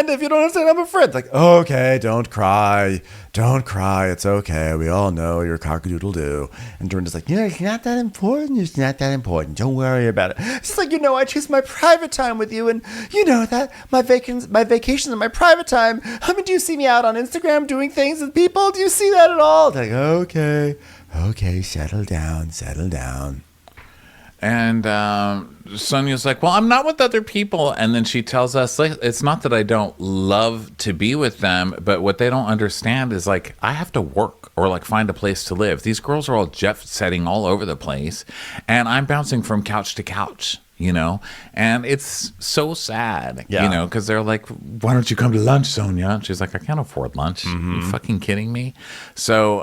if you don't understand, I'm a friend. It's like, okay, don't cry. Don't cry. It's okay. We all know you're cock-a-doodle-doo. And Dorinda's like, it's not that important. It's not that important. Don't worry about it. It's like, I choose my private time with you. And you know that my vacations are my private time. I mean, do you see me out on Instagram doing things with people? Do you see that at all? It's like, okay, settle down. And Sonja's like, well, I'm not with other people. And then she tells us, like, it's not that I don't love to be with them, but what they don't understand is, like, I have to work or, like, find a place to live. These girls are all jet setting all over the place, and I'm bouncing from couch to couch. And it's so sad, because they're like, why don't you come to lunch, Sonja? And she's like, I can't afford lunch. Are you fucking kidding me? So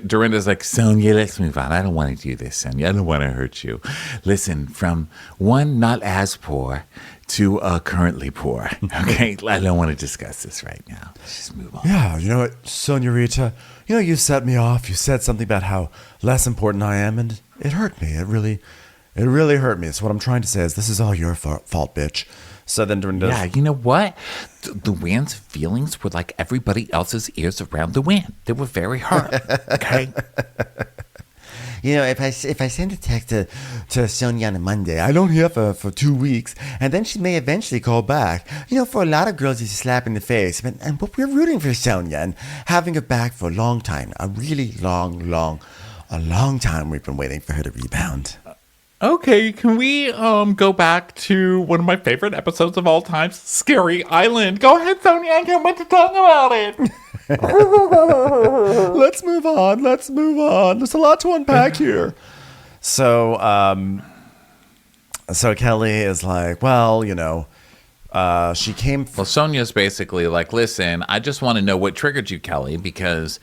Dorinda's like, Sonja, let's move on. I don't want to do this, Sonja. I don't want to hurt you. Listen, from one not as poor to currently poor, okay? I don't want to discuss this right now. Let's just move on. Yeah, you know what, Sonja, you set me off. You said something about how less important I am, and it hurt me. It really hurt me. So what I'm trying to say is this is all your fault, bitch. So then Dorinda... Yeah, you know what? The Luann's feelings were like everybody else's ears around Luann. They were very hurt, okay? If I send a text to Sonja on a Monday, I don't hear for 2 weeks, and then she may eventually call back. For a lot of girls, it's a slap in the face. But we're rooting for Sonja and having her back for a long time. A really long time we've been waiting for her to rebound. Okay, can we go back to one of my favorite episodes of all time, Scary Island? Go ahead, Sonja. I can't wait to talk about it. Let's move on. There's a lot to unpack here. So Kelly is like, well, she came... Well, Sonja's basically like, listen, I just want to know what triggered you, Kelly, because...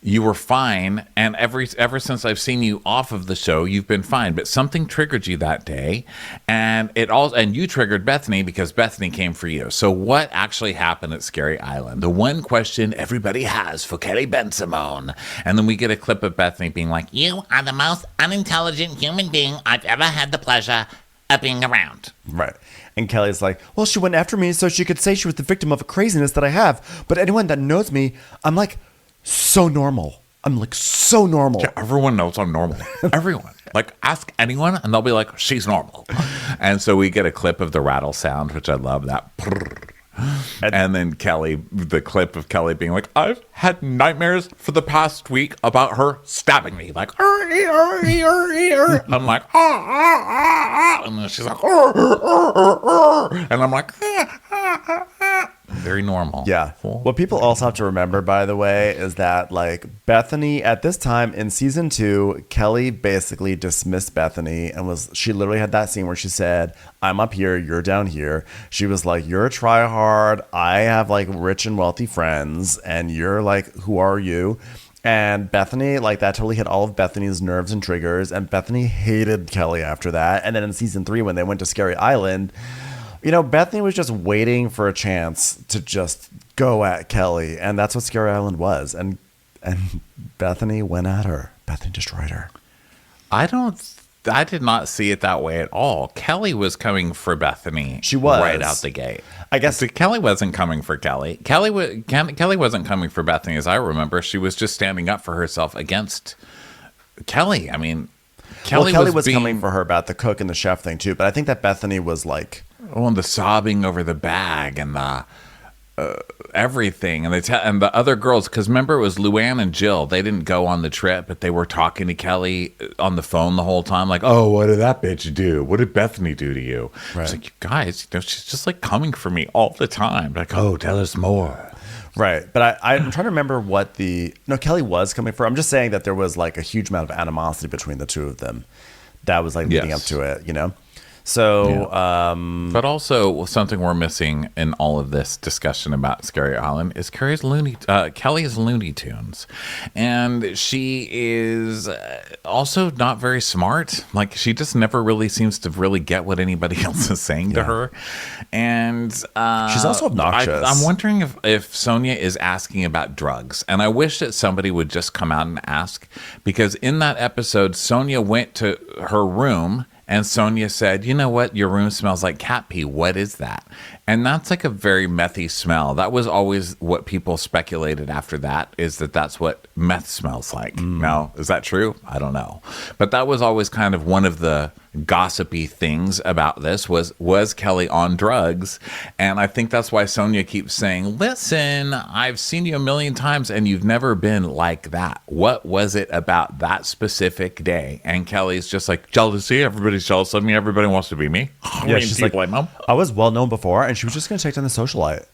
you were fine, and ever since I've seen you off of the show, you've been fine. But something triggered you that day, and you triggered Bethenny because Bethenny came for you. So what actually happened at Scary Island? The one question everybody has for Kelly Ben-Simone. And then we get a clip of Bethenny being like, you are the most unintelligent human being I've ever had the pleasure of being around. Right. And Kelly's like, well, she went after me so she could say she was the victim of a craziness that I have. But anyone that knows me, I'm like... so normal. I'm like so normal. Yeah, everyone knows I'm normal. Everyone. Like, ask anyone and they'll be like, she's normal. And so we get a clip of the rattle sound, which I love, that. And then the clip of Kelly being like, I've had nightmares for the past week about her stabbing me. Like, I'm like, and then she's like, and I'm like, very normal. Yeah. What people also have to remember, by the way, is that like Bethenny at this time in season 2, Kelly basically dismissed Bethenny and she literally had that scene where she said, I'm up here, you're down here. She was like, you're a tryhard. I have like rich and wealthy friends and you're like, who are you? And Bethenny, like that totally hit all of Bethenny's nerves and triggers. And Bethenny hated Kelly after that. And then in season 3, when they went to Scary Island, you know, Bethenny was just waiting for a chance to just go at Kelly. And that's what Scary Island was. And Bethenny went at her. Bethenny destroyed her. I did not see it that way at all. Kelly was coming for Bethenny. She was. Right out the gate. I guess Kelly wasn't coming for Kelly. Kelly wasn't coming for Bethenny, as I remember. She was just standing up for herself against Kelly. I mean, Kelly was coming for her about the cook and the chef thing too. But I think that Bethenny was like, and the sobbing over the bag and the everything, and the other girls, because remember it was Luann and Jill. They didn't go on the trip, but they were talking to Kelly on the phone the whole time, like, "Oh, what did that bitch do? What did Bethenny do to you?" Right. It's like, you guys, you know, she's just like coming for me all the time. Like, oh, tell us more. Right, but I'm trying to remember what Kelly was coming for. I'm just saying that there was like a huge amount of animosity between the two of them that was like leading up to it, you know. So, but also something we're missing in all of this discussion about Scary Island is Kelly's Looney Tunes, and she is also not very smart. Like she just never really seems to really get what anybody else is saying to her, and she's also obnoxious. I'm wondering if Sonja is asking about drugs, and I wish that somebody would just come out and ask, because in that episode, Sonja went to her room. And Sonja said, you know what? Your room smells like cat pee. What is that? And that's like a very methy smell. That was always what people speculated after that, is that that's what meth smells like. Now, is that true? I don't know. But that was always kind of one of the gossipy things about this was Kelly on drugs? And I think that's why Sonja keeps saying, listen, I've seen you a million times and you've never been like that. What was it about that specific day? And Kelly's just like, jealousy. Everybody's jealous of me. Everybody wants to be me. Yeah, she's like, I was well known before, and she was just going to take down the socialite.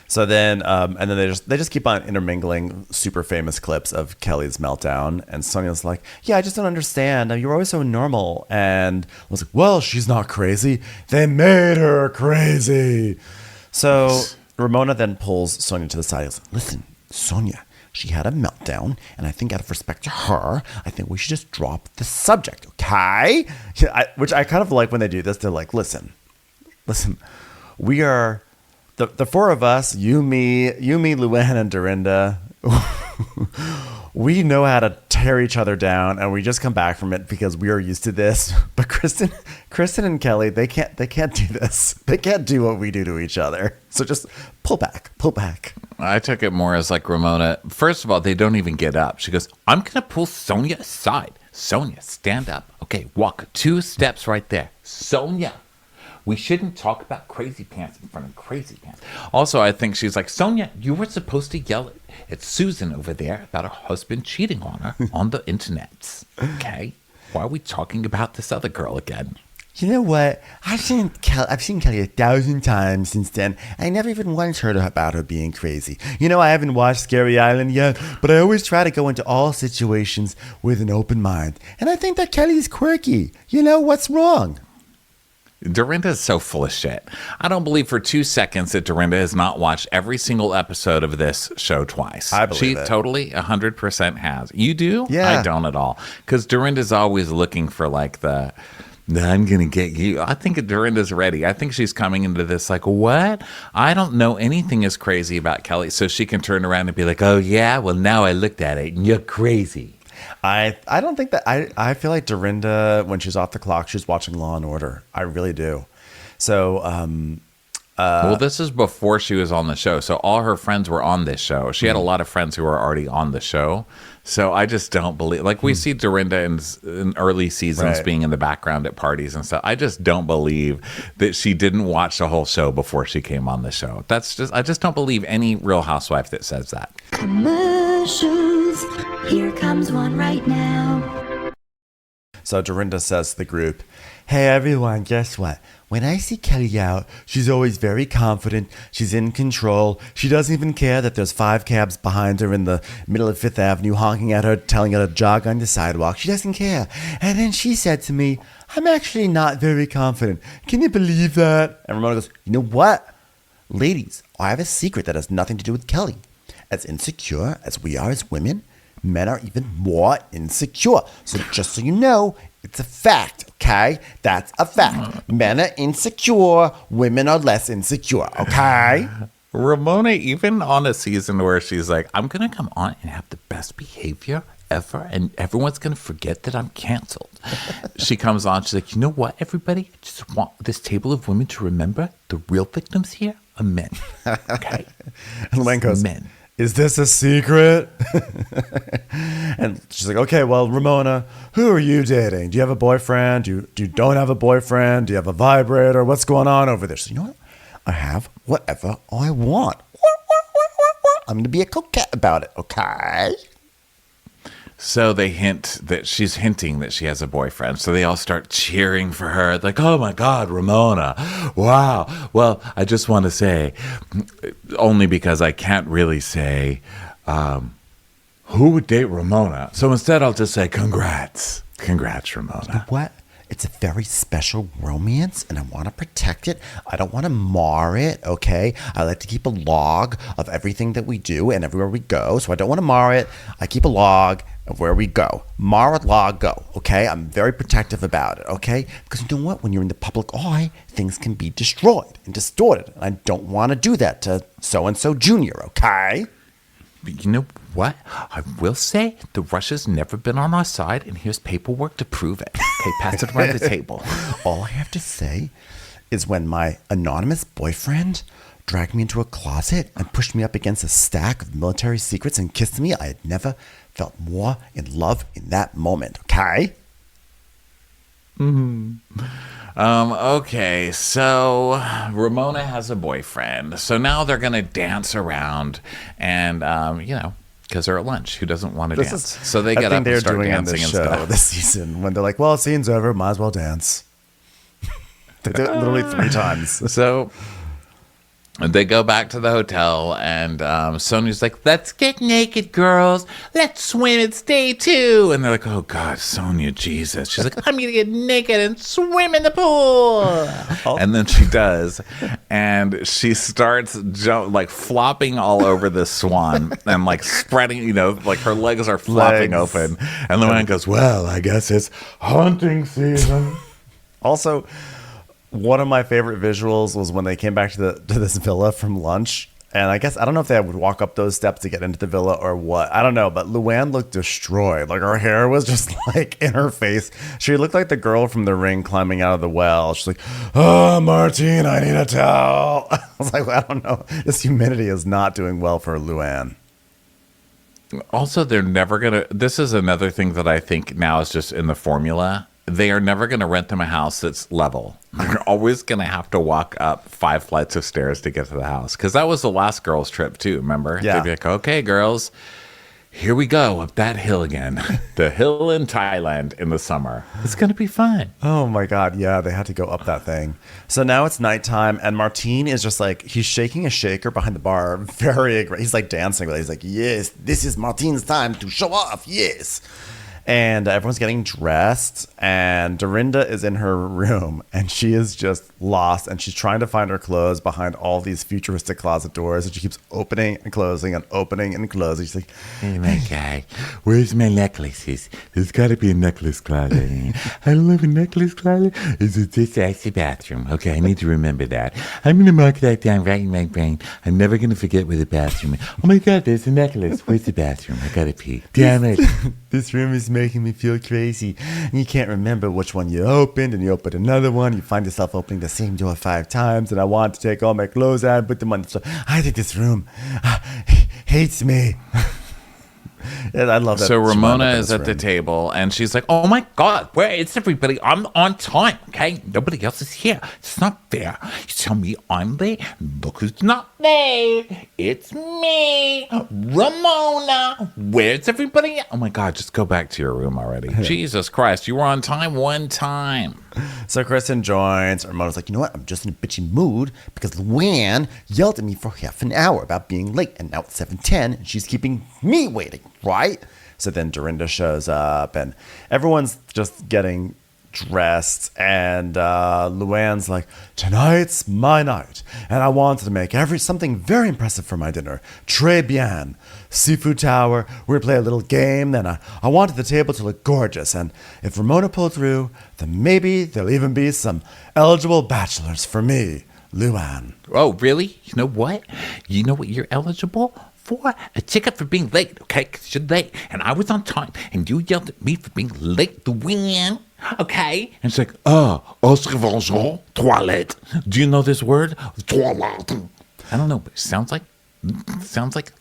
So then, and then they just keep on intermingling super famous clips of Kelly's meltdown, and Sonja's like, "Yeah, I just don't understand. You're always so normal." And I was like, "Well, she's not crazy. They made her crazy." So Ramona then pulls Sonja to the side and goes, "Listen, Sonja, she had a meltdown, and I think out of respect to her, I think we should just drop the subject, okay?" Which I kind of like when they do this. They're like, "Listen, we are." The four of us, you, me, Luann, and Dorinda, we know how to tear each other down, and we just come back from it because we are used to this. But Kristen and Kelly, they can't do this. They can't do what we do to each other. So just pull back. I took it more as like Ramona. First of all, they don't even get up. She goes, "I'm going to pull Sonja aside. Sonja, stand up. Okay, walk 2 steps right there. Sonja. We shouldn't talk about crazy pants in front of crazy pants." Also, I think she's like, "Sonja, you were supposed to yell at Susan over there about her husband cheating on her on the internet. Okay? Why are we talking about this other girl again?" You know what? I've seen Kelly 1,000 times since then. I never even once heard about her being crazy. You know, I haven't watched Scary Island yet, but I always try to go into all situations with an open mind. And I think that Kelly's quirky. You know, what's wrong? Dorinda is so full of shit. I don't believe for 2 seconds that Dorinda has not watched every single episode of this show twice. I believe she totally 100% has. You do? Yeah. I don't at all. Because Dorinda's always looking for like I'm going to get you. I think Dorinda's ready. I think she's coming into this like, what? I don't know anything is crazy about Kelly. So she can turn around and be like, oh yeah? Well, now I looked at it and you're crazy. I don't think that I feel like Dorinda, when she's off the clock, she's watching Law and Order. I really do. So, well, this is before she was on the show. So all her friends were on this show. She had a lot of friends who were already on the show. So I just don't believe, like we see Dorinda in early seasons being in the background at parties and stuff. I just don't believe that she didn't watch the whole show before she came on the show. I just don't believe any Real Housewife that says that. Commercials. Here comes one right now. So Dorinda says to the group, "Hey everyone, guess what? When I see Kelly out, she's always very confident. She's in control. She doesn't even care that there's 5 cabs behind her in the middle of 5th Avenue honking at her, telling her to jog on the sidewalk. She doesn't care." And then she said to me, "I'm actually not very confident. Can you believe that?" And Ramona goes, "You know what? Ladies, I have a secret that has nothing to do with Kelly. As insecure as we are as women, men are even more insecure. So just so you know, it's a fact, okay? That's a fact. Men are insecure, women are less insecure, okay?" Ramona, even on a season where she's like, I'm going to come on and have the best behavior ever, and everyone's going to forget that I'm canceled. She comes on, she's like, you know what, everybody? I just want this table of women to remember the real victims here are men. Okay? And Luann goes, men. "Is this a secret?" And she's like, "Okay, well, Ramona, who are you dating? Do you have a boyfriend? Do you don't have a boyfriend? Do you have a vibrator? What's going on over there?" She's like, "You know what? I have whatever I want. I'm going to be a coquette about it, okay?" So they hint that she's hinting that she has a boyfriend. So they all start cheering for her. Like, oh my God, Ramona. Wow. Well, I just want to say, only because I can't really say who would date Ramona. So instead, I'll just say, congrats. Congrats, Ramona. What? It's a very special romance, and I want to protect it. I don't want to mar it, okay? I like to keep a log of everything that we do and everywhere we go, so I don't want to mar it. I keep a log of where we go. Mar it, log, go, okay? I'm very protective about it, okay? Because you know what? When you're in the public eye, things can be destroyed and distorted. And I don't want to do that to so-and-so junior, okay? But you know what? I will say the Russia's never been on our side, and here's paperwork to prove it. Okay, pass it around the table. All I have to say is when my anonymous boyfriend dragged me into a closet and pushed me up against a stack of military secrets and kissed me, I had never felt more in love in that moment, okay? Okay, so Ramona has a boyfriend. So now they're going to dance around and, because they're at lunch. Who doesn't want to dance? So they get up and start dancing and stuff. This season when they're like, well, scene's over, might as well dance. They do it literally 3 times. So they go back to the hotel, and Sonja's like, let's get naked, girls. Let's swim. It's day 2. And they're like, oh, God, Sonja, Jesus. She's like, I'm going to get naked and swim in the pool. And then she does. And she starts flopping all over the swan and spreading, her legs are flopping open. And Luann goes, well, I guess it's hunting season. Also, one of my favorite visuals was when they came back to this villa from lunch. And I don't know if they would walk up those steps to get into the villa or what. I don't know. But Luann looked destroyed. Her hair was just in her face. She looked like the girl from The Ring climbing out of the well. She's like, oh, Martine, I need a towel. I was like, well, I don't know. This humidity is not doing well for Luann. Also, they're never going to. This is another thing that I think now is just in the formula. They are never going to rent them a house that's level. They're always going to have to walk up 5 flights of stairs to get to the house. Because that was the last girls' trip, too, remember? Yeah. They'd be like, okay, girls, here we go up that hill again. The hill in Thailand in the summer. It's going to be fun. Oh, my God. Yeah, they had to go up that thing. So now it's nighttime, and Martine is just he's shaking a shaker behind the bar. Very aggressive. He's dancing with it. He's like, yes, this is Martine's time to show off. Yes. And everyone's getting dressed, and Dorinda is in her room, and she is just lost, and she's trying to find her clothes behind all these futuristic closet doors, and she keeps opening and closing and opening and closing. She's like, oh my God, where's my necklaces? There's got to be a necklace closet. I love a necklace closet. Is it this? That's the bathroom. Okay, I need to remember that. I'm going to mark that down right in my brain. I'm never going to forget where the bathroom is. Oh my God, there's a necklace. Where's the bathroom? I got to pee. Damn it. This room is making me feel crazy. And you can't remember which one you opened, and you open another one. You find yourself opening the same door 5 times, and I want to take all my clothes out and put them on the floor. I think this room hates me. And I love that. So she wound Ramona up in is this at the room. table and she's like, oh my God, where is everybody? I'm on time, okay? Nobody else is here. It's not fair. You tell me I'm late. Look who's not late. It's me, Ramona. Where's everybody? Oh my God, just go back to your room already. Jesus Christ, you were on time one time. So Kristen joins. Ramona's like, you know what? I'm just in a bitchy mood because Luann yelled at me for half an hour about being late, and now it's 7:10, and she's keeping me waiting, right? So then Dorinda shows up, and everyone's just getting dressed, and Luann's like, tonight's my night, and I wanted to make something very impressive for my dinner. Très bien. Seafood tower. We're gonna play a little game. Then I wanted the table to look gorgeous, and if Ramona pulled through, then maybe there'll even be some eligible bachelors for me, Luann. Oh, really? You know what? You know what you're eligible for? A ticket for being late, okay? 'Cause you're late, and I was on time, and you yelled at me for being late to win, okay? And it's like, toilette. Do you know this word? Toilette. I don't know, but it sounds like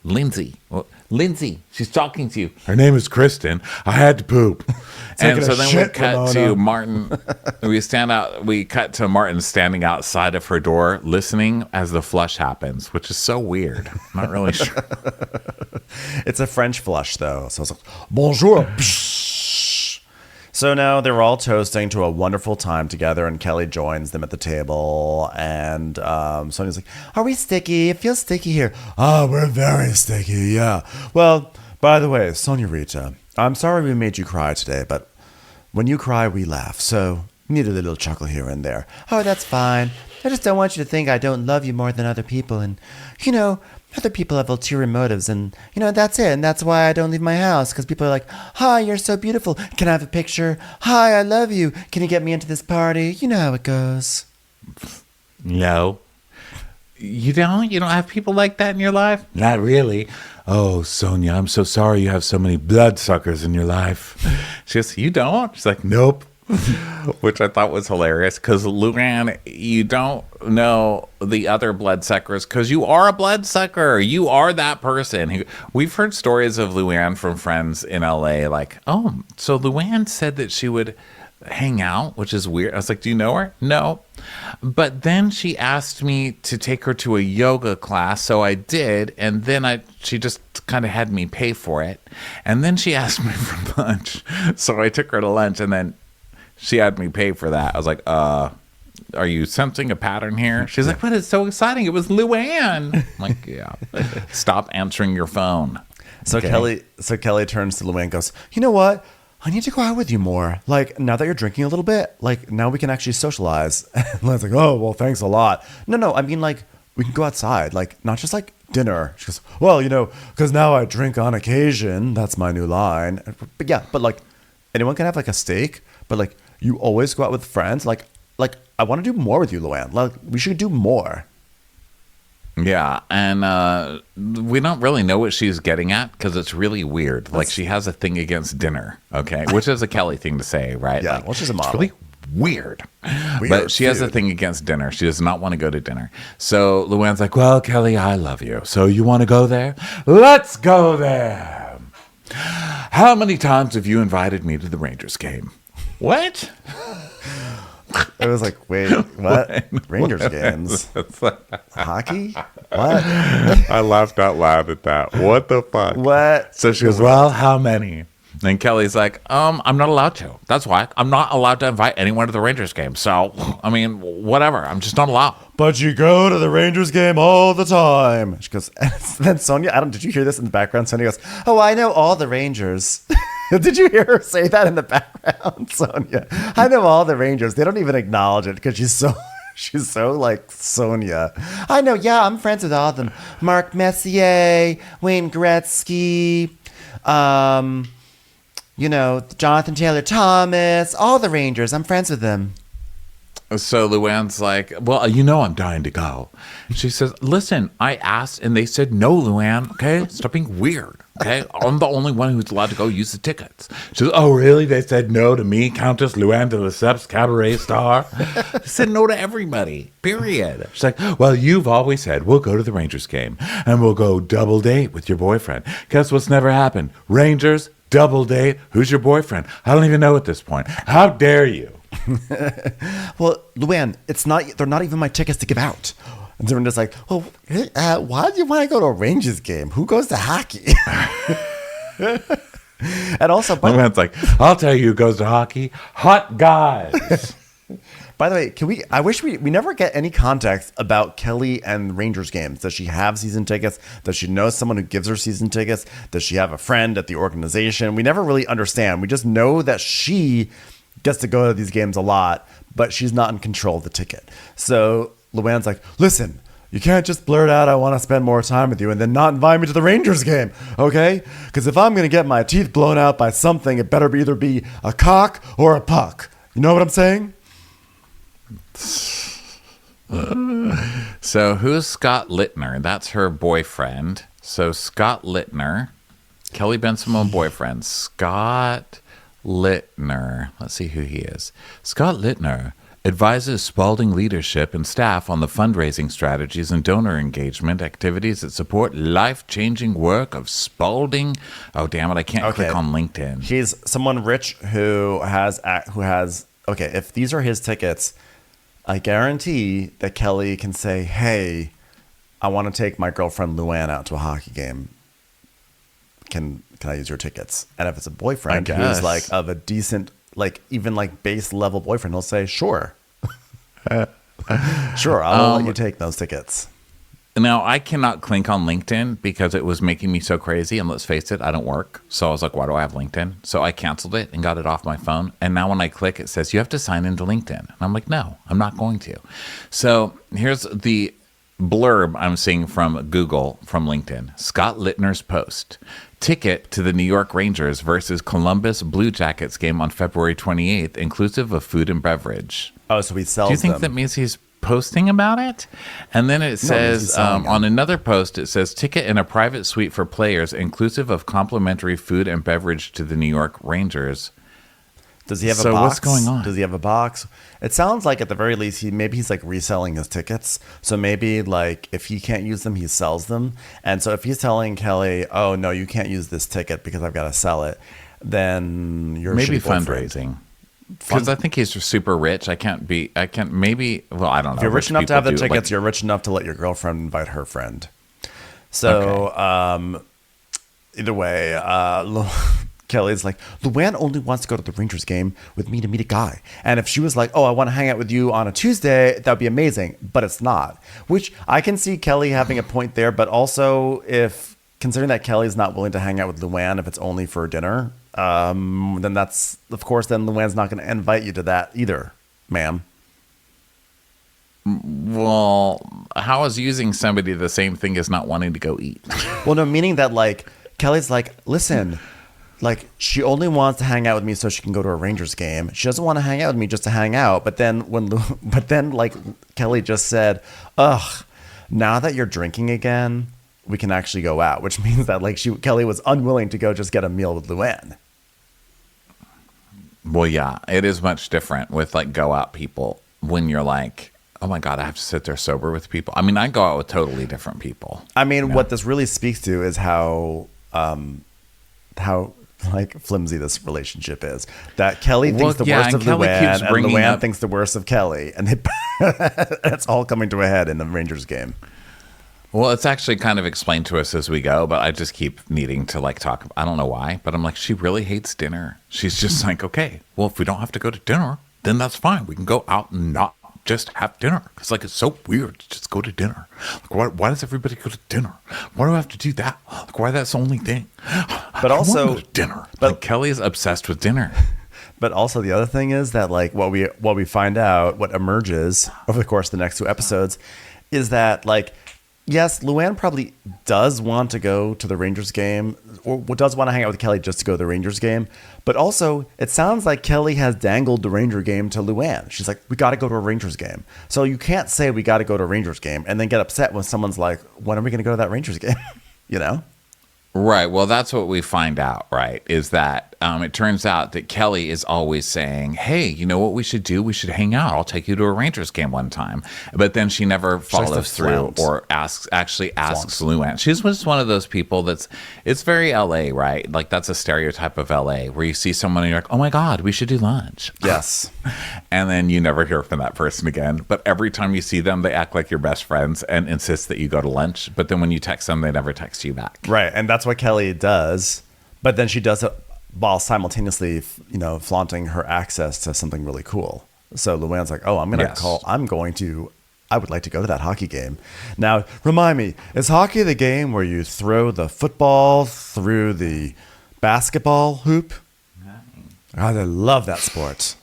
Lindsay. Well, Lindsay, she's talking to you. Her name is Kristen. I had to poop. And so then we shit, cut Ramona. to Martin. We cut to Martin standing outside of her door, listening as the flush happens, which is so weird. I'm not really sure. It's a French flush, though. So it's like, bonjour. So now they're all toasting to a wonderful time together, and Kelly joins them at the table. And Sonja's like, are we sticky? It feels sticky here. Oh, we're very sticky, yeah. Well, by the way, Sonja, I'm sorry we made you cry today, but when you cry, we laugh. So you need a little chuckle here and there. Oh, that's fine. I just don't want you to think I don't love you more than other people. And, you know, other people have ulterior motives, and, you know, that's it. And that's why I don't leave my house, because people are like, hi, you're so beautiful. Can I have a picture? Hi, I love you. Can you get me into this party? You know how it goes. No. You don't? You don't have people like that in your life? Not really. Oh, Sonja, I'm so sorry you have so many bloodsuckers in your life. She goes, you don't? She's like, Nope. which I thought was hilarious because Luann, you don't know the other bloodsuckers because you are a bloodsucker. You are that person. We've heard stories of Luann from friends in LA like, oh, so Luann said that she would hang out, which is weird. I was like, do you know her? No. But then she asked me to take her to a yoga class, so I did, and then she just kind of had me pay for it. And then she asked me for lunch, so I took her to lunch, and then she had me pay for that. I was like, are you sensing a pattern here? She's like, but it's so exciting. It was Luann. I'm like, yeah. Stop answering your phone. So Okay. Kelly turns to Luann and goes, you know what? I need to go out with you more. Like, now that you're drinking a little bit, like, now we can actually socialize. And Luann's like, oh, well, thanks a lot. No, I mean, like, we can go outside. Like, not just, like, dinner. She goes, well, you know, because now I drink on occasion. That's my new line. But, yeah, but, like, anyone can have, like, a steak. But, like, you always go out with friends. Like I want to do more with you, Luann. Like, we should do more. Yeah, and we don't really know what she's getting at because it's really weird. Like, she has a thing against dinner, okay? Which is a Kelly thing to say, right? Yeah, like, well, she's a model. It's really weird. But she has a dude. thing against dinner. She does not want to go to dinner. So Luann's like, Well, Kelly, I love you. So you want to go there? Let's go there. How many times have you invited me to the Rangers game? what? It was like, wait, what? Rangers games? Hockey? What? I laughed out loud at that. What the fuck? What? So she goes, well, how many? And Kelly's like, I'm not allowed to. That's why. I'm not allowed to invite anyone to the Rangers game. So, I mean, whatever. I'm just not allowed. But you go to the Rangers game all the time. She goes, and then Sonja, did you hear this in the background? Sonja goes, oh, I know all the Rangers. Did you hear her say that in the background, Sonja? I know all the Rangers. They don't even acknowledge it because she's so like Sonja. I know, yeah, I'm friends with all of them. Mark Messier, Wayne Gretzky, you know, Jonathan Taylor Thomas, all the Rangers. I'm friends with them. So Luann's like, well, you know I'm dying to go. She says, listen, I asked and they said no, Luann. Okay, stop being weird. Okay, I'm the only one who's allowed to go use the tickets. She says, oh, really? They said no to me, Countess Luann de Lesseps, cabaret star? They said no to everybody, period. She's like, well, you've always said we'll go to the Rangers game and we'll go double date with your boyfriend. Guess what's never happened? Rangers, double date. Who's your boyfriend? I don't even know at this point. How dare you? Well, Luann, they're not even my tickets to give out. And Dorinda's like, well, why do you want to go to a Rangers game? Who goes to hockey? And also, Luann's like, I'll tell you who goes to hockey. Hot guys. By the way, I wish we never get any context about Kelly and Rangers games. Does she have season tickets? Does she know someone who gives her season tickets? Does she have a friend at the organization? We never really understand. We just know that she gets to go to these games a lot, but she's not in control of the ticket. So Luann's like, listen, you can't just blurt out, I want to spend more time with you and then not invite me to the Rangers game, okay? Because if I'm going to get my teeth blown out by something, it better either be a cock or a puck. You know what I'm saying? So who's Scott Littner? That's her boyfriend. So Scott Littner, Kelly Bensimon boyfriend, Scott Littner. Let's see who he is. Scott Littner advises Spalding leadership and staff on the fundraising strategies and donor engagement activities that support life-changing work of Spalding. Oh, damn it, I can't click on LinkedIn. He's someone rich who has, okay, if these are his tickets, I guarantee that Kelly can say, hey, I want to take my girlfriend Luann out to a hockey game. Can I use your tickets? And if it's a boyfriend who's like of a decent, like even like base level boyfriend, he'll say, sure. Sure, I'll let you take those tickets. Now, I cannot click on LinkedIn because it was making me so crazy. And let's face it, I don't work. So I was like, why do I have LinkedIn? So I canceled it and got it off my phone. And now when I click, it says, you have to sign into LinkedIn. And I'm like, no, I'm not going to. So here's the blurb I'm seeing from Google from LinkedIn. Scott Littner's post. Ticket to the New York Rangers versus Columbus Blue Jackets game on February 28th, inclusive of food and beverage. Oh, so he sells them. Do you think them. that means he's posting about it? And then it says on another post, it says ticket in a private suite for players, inclusive of complimentary food and beverage to the New York Rangers. Does he have a box? So what's going on? Does he have a box? It sounds like at the very least, he's like reselling his tickets. So maybe like if he can't use them, he sells them. And so if he's telling Kelly, oh no, you can't use this ticket because I've got to sell it, then you're maybe fundraising. Because I think he's super rich. I don't know. If you're rich enough to have the tickets, you're rich enough to let your girlfriend invite her friend. So either way, Kelly's like, Luann only wants to go to the Rangers game with me to meet a guy. And if she was like, oh, I want to hang out with you on a Tuesday, that would be amazing. But it's not. Which I can see Kelly having a point there. But also, if considering that Kelly's not willing to hang out with Luann if it's only for dinner, then that's, of course, then Luann's not going to invite you to that either, ma'am. Well, how is using somebody the same thing as not wanting to go eat? Well, no, meaning that like Kelly's like, listen, like she only wants to hang out with me so she can go to a Rangers game. She doesn't want to hang out with me just to hang out. But then like Kelly just said, ugh, now that you're drinking again, we can actually go out, which means that like Kelly was unwilling to go just get a meal with Luann. Well, yeah, it is much different with like go out people when you're like, oh my God, I have to sit there sober with people. I mean, I go out with totally different people. I mean, what this really speaks to is how like flimsy this relationship is. That Kelly thinks the worst of Luann, and Luann thinks the worst of Kelly, and it's all coming to a head in the Rangers game. Well, it's actually kind of explained to us as we go, but I just keep needing to like talk. I don't know why, but I'm like, she really hates dinner. She's just like, okay, well, if we don't have to go to dinner, then that's fine. We can go out and not just have dinner. It's like, it's so weird to just go to dinner. Like, why does everybody go to dinner? Why do I have to do that? Like, why that's the only thing? But also, go to dinner. But like, Kelly is obsessed with dinner. But also the other thing is that like what we find out, what emerges over the course of the next two episodes, is that like yes, Luann probably does want to go to the Rangers game or does want to hang out with Kelly just to go to the Rangers game. But also, it sounds like Kelly has dangled the Ranger game to Luann. She's like, we got to go to a Rangers game. So you can't say we got to go to a Rangers game and then get upset when someone's like, when are we going to go to that Rangers game? You know? Right. Well, that's what we find out, right? Is that it turns out that Kelly is always saying, hey, you know what we should do? We should hang out. I'll take you to a Rangers game one time. But then she never follows through or asks Luann. She's just one of those people it's very LA, right? Like that's a stereotype of LA where you see someone and you're like, oh my God, we should do lunch. Yes. And then you never hear from that person again. But every time you see them, they act like you're best friends and insist that you go to lunch. But then when you text them, they never text you back. Right. And that's what Kelly does. But then she does it while simultaneously, flaunting her access to something really cool. So Luann's like, oh, I would like to go to that hockey game. Now, remind me, is hockey the game where you throw the football through the basketball hoop? God, I love that sport.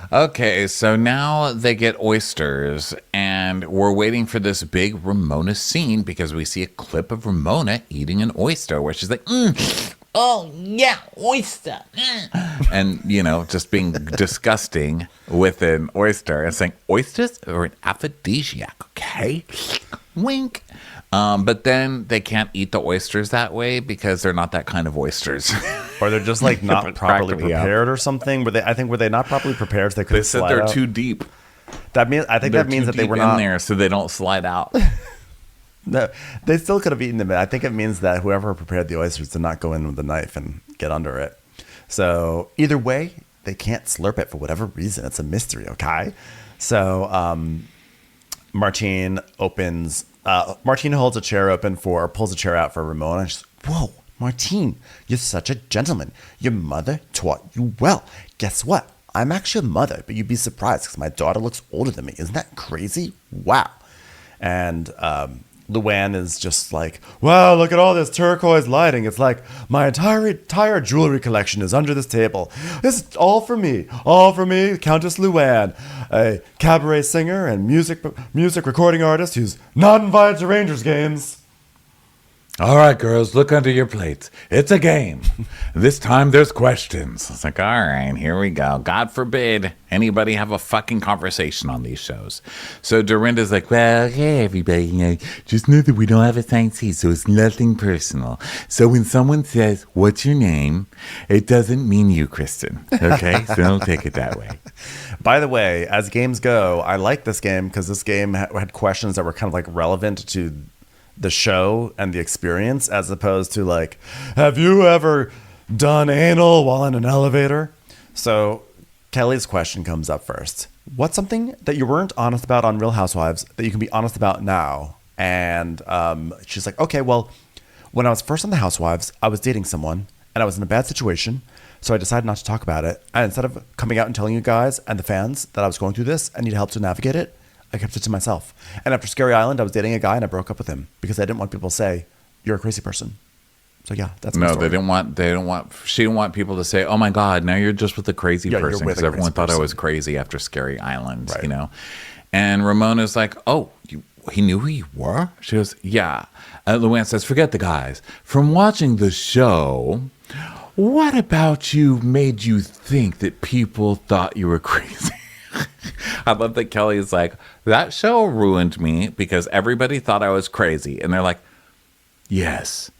Okay, so now they get oysters, and we're waiting for this big Ramona scene because we see a clip of Ramona eating an oyster where she's like, oh, yeah, oyster. And, just being disgusting with an oyster and saying, oysters are an aphrodisiac, okay? Wink. But then they can't eat the oysters that way because they're not that kind of oysters. Or they're just like not properly prepared or something. Were they not properly prepared so they couldn't slide out? They said they're too deep. That means that they were not in there so they don't slide out. No, they still could have eaten them. I think it means that whoever prepared the oysters did not go in with a knife and get under it. So either way, they can't slurp it for whatever reason. It's a mystery, okay? So Martine holds a chair open pulls a chair out for Ramona. And she's like, whoa, Martine, you're such a gentleman. Your mother taught you well. Guess what? I'm actually a mother, but you'd be surprised because my daughter looks older than me. Isn't that crazy? Wow. And Luann is just like, wow, look at all this turquoise lighting. It's like my entire jewelry collection is under this table. This is all for me, Countess Luann, a cabaret singer and music recording artist who's not invited to Rangers games. All right, girls, look under your plates. It's a game. This time there's questions. It's like, all right, here we go. God forbid anybody have a fucking conversation on these shows. So Dorinda's like, well, Okay, everybody, just know that we don't have assigned seats, so it's nothing personal. So when someone says, what's your name, it doesn't mean you, Kristen. Okay? So don't take it that way. By the way, as games go, I like this game because this game had questions that were kind of like relevant to the show and the experience, as opposed to like, have you ever done anal while in an elevator? So Kelly's question comes up first. What's something that you weren't honest about on Real Housewives that you can be honest about now? And she's like, okay, well, when I was first on the Housewives, I was dating someone and I was in a bad situation. So I decided not to talk about it. And instead of coming out and telling you guys and the fans that I was going through this and need help to navigate it, I kept it to myself. And after Scary Island, I was dating a guy and I broke up with him because I didn't want people to say, you're a crazy person. So yeah, that's my story. She didn't want people to say, oh my God, now you're just with a crazy person. Because everyone thought I was person. Crazy after Scary Island, Right. And Ramona's like, oh, he knew who you were? She goes, yeah. Luann says, forget the guys. From watching the show, what about you made you think that people thought you were crazy? I love that Kelly is like, that show ruined me because everybody thought I was crazy. And they're like, yes.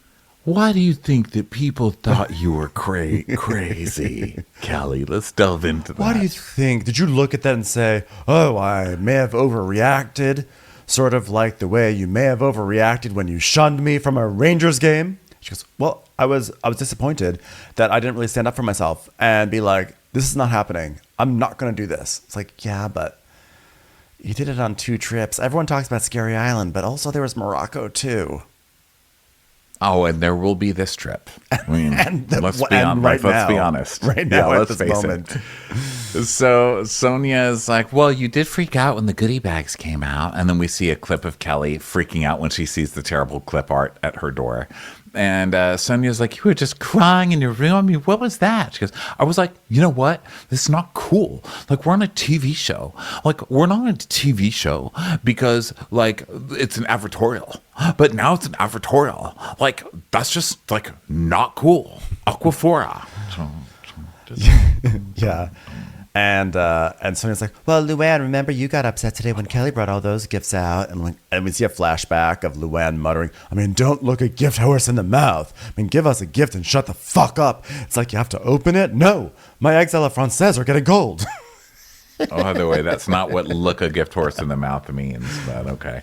Why do you think that people thought you were crazy? Kelly, let's delve into that. Why do you think? Did you look at that and say, oh, I may have overreacted? Sort of like the way you may have overreacted when you shunned me from a Rangers game? She goes, well, I was disappointed that I didn't really stand up for myself and be like, this is not happening. I'm not going to do this. It's like, yeah, but you did it on 2 trips. Everyone talks about Scary Island, but also there was Morocco too. Oh, and there will be this trip. I mean, let's be honest. Right now, yeah, at this moment. So Sonja is like, well, you did freak out when the goodie bags came out. And then we see a clip of Kelly freaking out when she sees the terrible clip art at her door. Sonja's like, you were just crying in your room. I mean, what was that? She goes, I was like, you know what? This is not cool. Like, we're on a TV show. Like, we're not on a TV show because, like, it's an advertorial. But now it's an advertorial. Like, that's just, like, not cool. Aquaphora. Yeah. And Sonja's like, well, Luann, remember you got upset today when Kelly brought all those gifts out. And we see a flashback of Luann muttering, I mean, don't look a gift horse in the mouth. I mean, give us a gift and shut the fuck up. It's like you have to open it. No, my eggs a la française are getting cold. Oh, by the way, that's not what look a gift horse in the mouth means, but okay.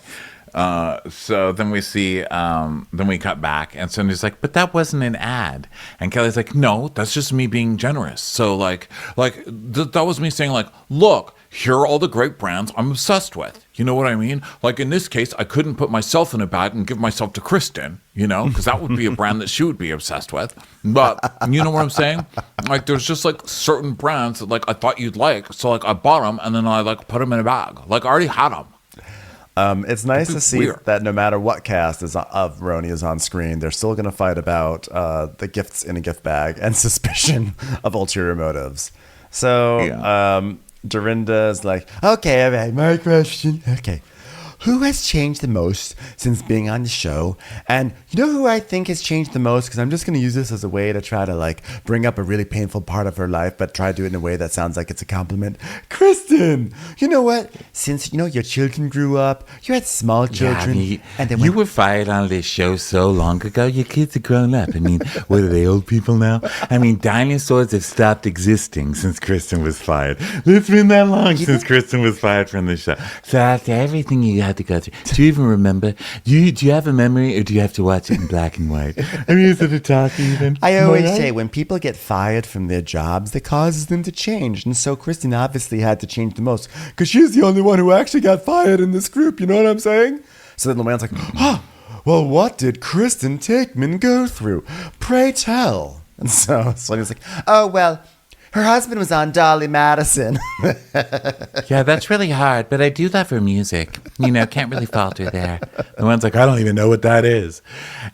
So then we see, then we cut back, and Sonja's like, but that wasn't an ad. And Kelly's like, no, that's just me being generous. So that was me saying, like, look, here are all the great brands I'm obsessed with. You know what I mean? Like, in this case, I couldn't put myself in a bag and give myself to Kristen, you know, because that would be a brand that she would be obsessed with. But you know what I'm saying? Like, there's just, like, certain brands that, like, I thought you'd like. So, like, I bought them, and then I, like, put them in a bag. Like, I already had them. It's nice to see that no matter what cast of RHONY is on screen, they're still going to fight about the gifts in a gift bag and suspicion of ulterior motives. So Dorinda's like, okay, all right, my question. Okay. Who has changed the most since being on the show? And you know who I think has changed the most? Because I'm just going to use this as a way to try to, like, bring up a really painful part of her life, but try to do it in a way that sounds like it's a compliment. Kristen, you know what? Since, you know, your children grew up, you had small children. Yeah, I mean, you were fired on this show so long ago. Your kids are grown up. I mean, what are they, old people now? I mean, dinosaurs have stopped existing since Kristen was fired. It's been that long since Kristen was fired from the show. So after everything you had to go through, do you even remember? Do you have a memory, or do you have to watch it in black and white? I mean, is it a talk even? I always say when people get fired from their jobs, that causes them to change. And so Kristen obviously had to change the most because she's the only one who actually got fired in this group. You know what I'm saying? So then Luann's like, well, what did Kristen Takeman go through? Pray tell. And so Sonja's like, oh, well, her husband was on Dolly Madison. Yeah, that's really hard, but I do love her music. You know, can't really fault her there. The one's like, I don't even know what that is.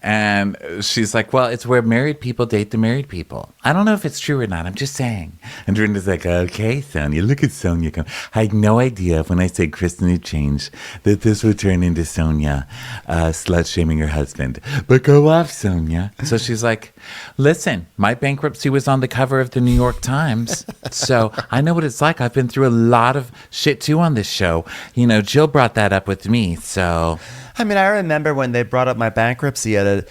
And she's like, well, it's where married people date the married people. I don't know if it's true or not. I'm just saying. And Dorinda's like, okay, Sonja, look at Sonja. I had no idea when I said Kristen had changed that this would turn into Sonja slut-shaming her husband. But go off, Sonja. So she's like, listen, my bankruptcy was on the cover of the New York Times. So I know what it's like. I've been through a lot of shit too on this show. You know, Jill brought that up with me, so. I mean, I remember when they brought up my bankruptcy at a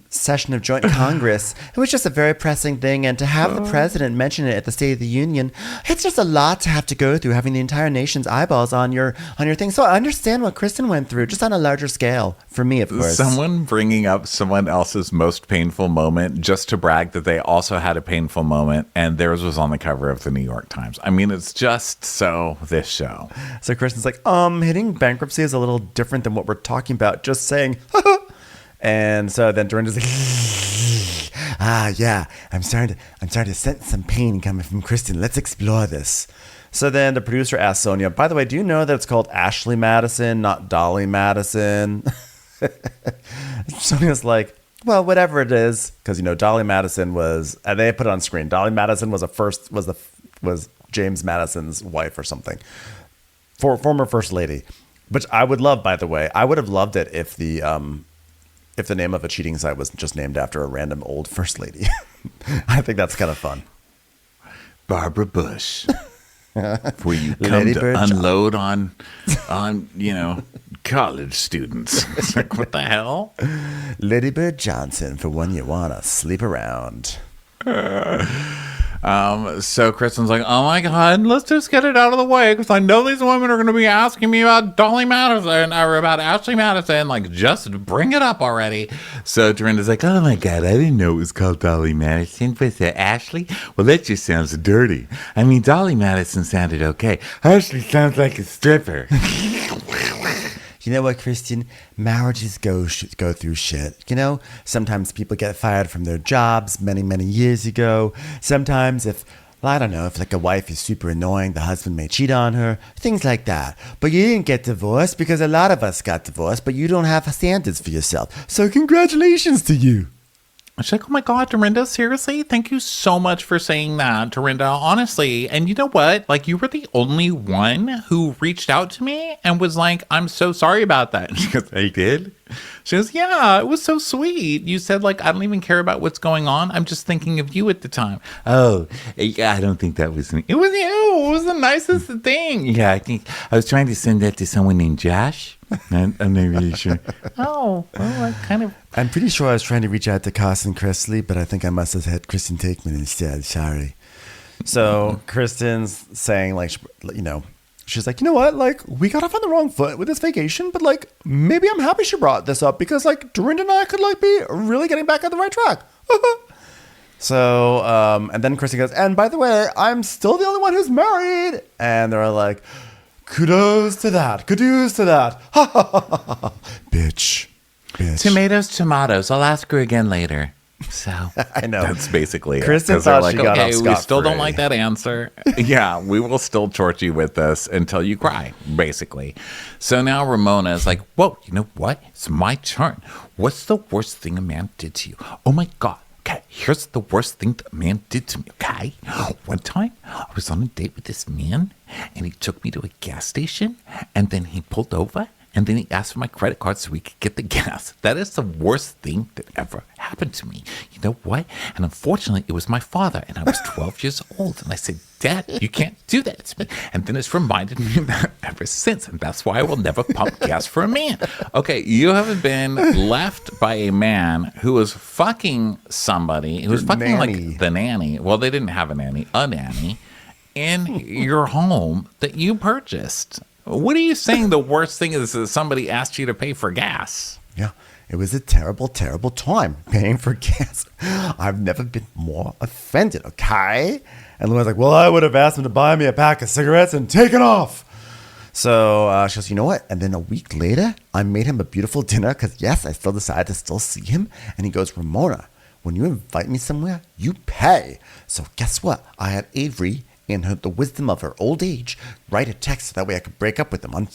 session of joint Congress. It was just a very pressing thing, and to have the president mention it at the State of the Union, it's just a lot to have to go through, having the entire nation's eyeballs on your thing. So I understand what Kristen went through, just on a larger scale. For me, of course. Someone bringing up someone else's most painful moment just to brag that they also had a painful moment, and theirs was on the cover of the New York Times. I mean, it's just so this show. So Kristen's like, hitting bankruptcy is a little different than what we're talking about. Just saying. And so then Dorinda's like, yeah, I'm starting to sense some pain coming from Kristen. Let's explore this. So then the producer asks Sonja, by the way, do you know that it's called Ashley Madison, not Dolly Madison? Sonja's like, well, whatever it is, because Dolly Madison was, and they put it on screen. Dolly Madison was James Madison's wife or something, former first lady. Which I would love, by the way. I would have loved it if the name of a cheating site was just named after a random old first lady. I think that's kind of fun. Barbara Bush. Where you come to unload on college students. It's like, what the hell? Lady Bird Johnson, for when you want to sleep around. So Kristen's like, oh my God, let's just get it out of the way, because I know these women are going to be asking me about Dolly Madison or about Ashley Madison. Like, just bring it up already. So Dorinda's like, oh my God, I didn't know it was called Dolly Madison. But Ashley? Well, that just sounds dirty. I mean, Dolly Madison sounded okay. Ashley sounds like a stripper. You know what, Kristen? Marriages go through shit. Sometimes people get fired from their jobs many, many years ago. Sometimes if well, I don't know, if like a wife is super annoying, the husband may cheat on her, things like that. But you didn't get divorced because a lot of us got divorced, but you don't have standards for yourself. So congratulations to you. She's like, oh my God, Dorinda, seriously? Thank you so much for saying that, Dorinda. Honestly, and you know what? Like, you were the only one who reached out to me and was like, I'm so sorry about that. And she goes, I did? She goes, yeah, it was so sweet. You said, like, I don't even care about what's going on. I'm just thinking of you at the time. Oh, I don't think that was me. It was you. It was the nicest thing. Yeah, I think I was trying to send that to someone named Josh. I'm not really sure. Oh, well, I kind of... I'm pretty sure I was trying to reach out to Carson Chrisley, but I think I must have had Kristen Takeman instead. Sorry. So Kristen's saying, like, you know, she's like, you know what? Like, we got off on the wrong foot with this vacation, but like, maybe I'm happy she brought this up because like Dorinda and I could like be really getting back on the right track. So, and then Kristen goes, and by the way, I'm still the only one who's married. And they're like, kudos to that. Kudos to that. Ha ha ha ha ha. Bitch. Tomatoes. I'll ask her again later. So I know. That's basically Kristen it. They're thought like, she got off we still scot-free. don't like that answer. Yeah, we will still torture you with this until you cry, basically. So now Ramona is like, whoa, you know what? It's my turn. What's the worst thing a man did to you? Oh my God. Okay, here's the worst thing that a man did to me, okay? One time, I was on a date with this man, and he took me to a gas station, and then he pulled over, and then he asked for my credit card so we could get the gas. That is the worst thing that ever happened to me. You know what? And unfortunately, it was my father, and I was 12 years old. And I said, Dad, you can't do that to me. And then it's reminded me of that ever since. And that's why I will never pump gas for a man. Okay, you have been left by a man who was fucking somebody, who was fucking nanny. like the nanny. Well, they didn't have a nanny in your home that you purchased. What are you saying the worst thing is that somebody asked you to pay for gas? Yeah, it was a terrible, terrible time paying for gas. I've never been more offended, okay? And Luan's like, well, I would have asked him to buy me a pack of cigarettes and taken off. So she goes, you know what? And then a week later, I made him a beautiful dinner because, yes, I still decided to still see him. And he goes, Ramona, when you invite me somewhere, you pay. So guess what? I had Avery, in the wisdom of her old age, write a text so that way I could break up with him on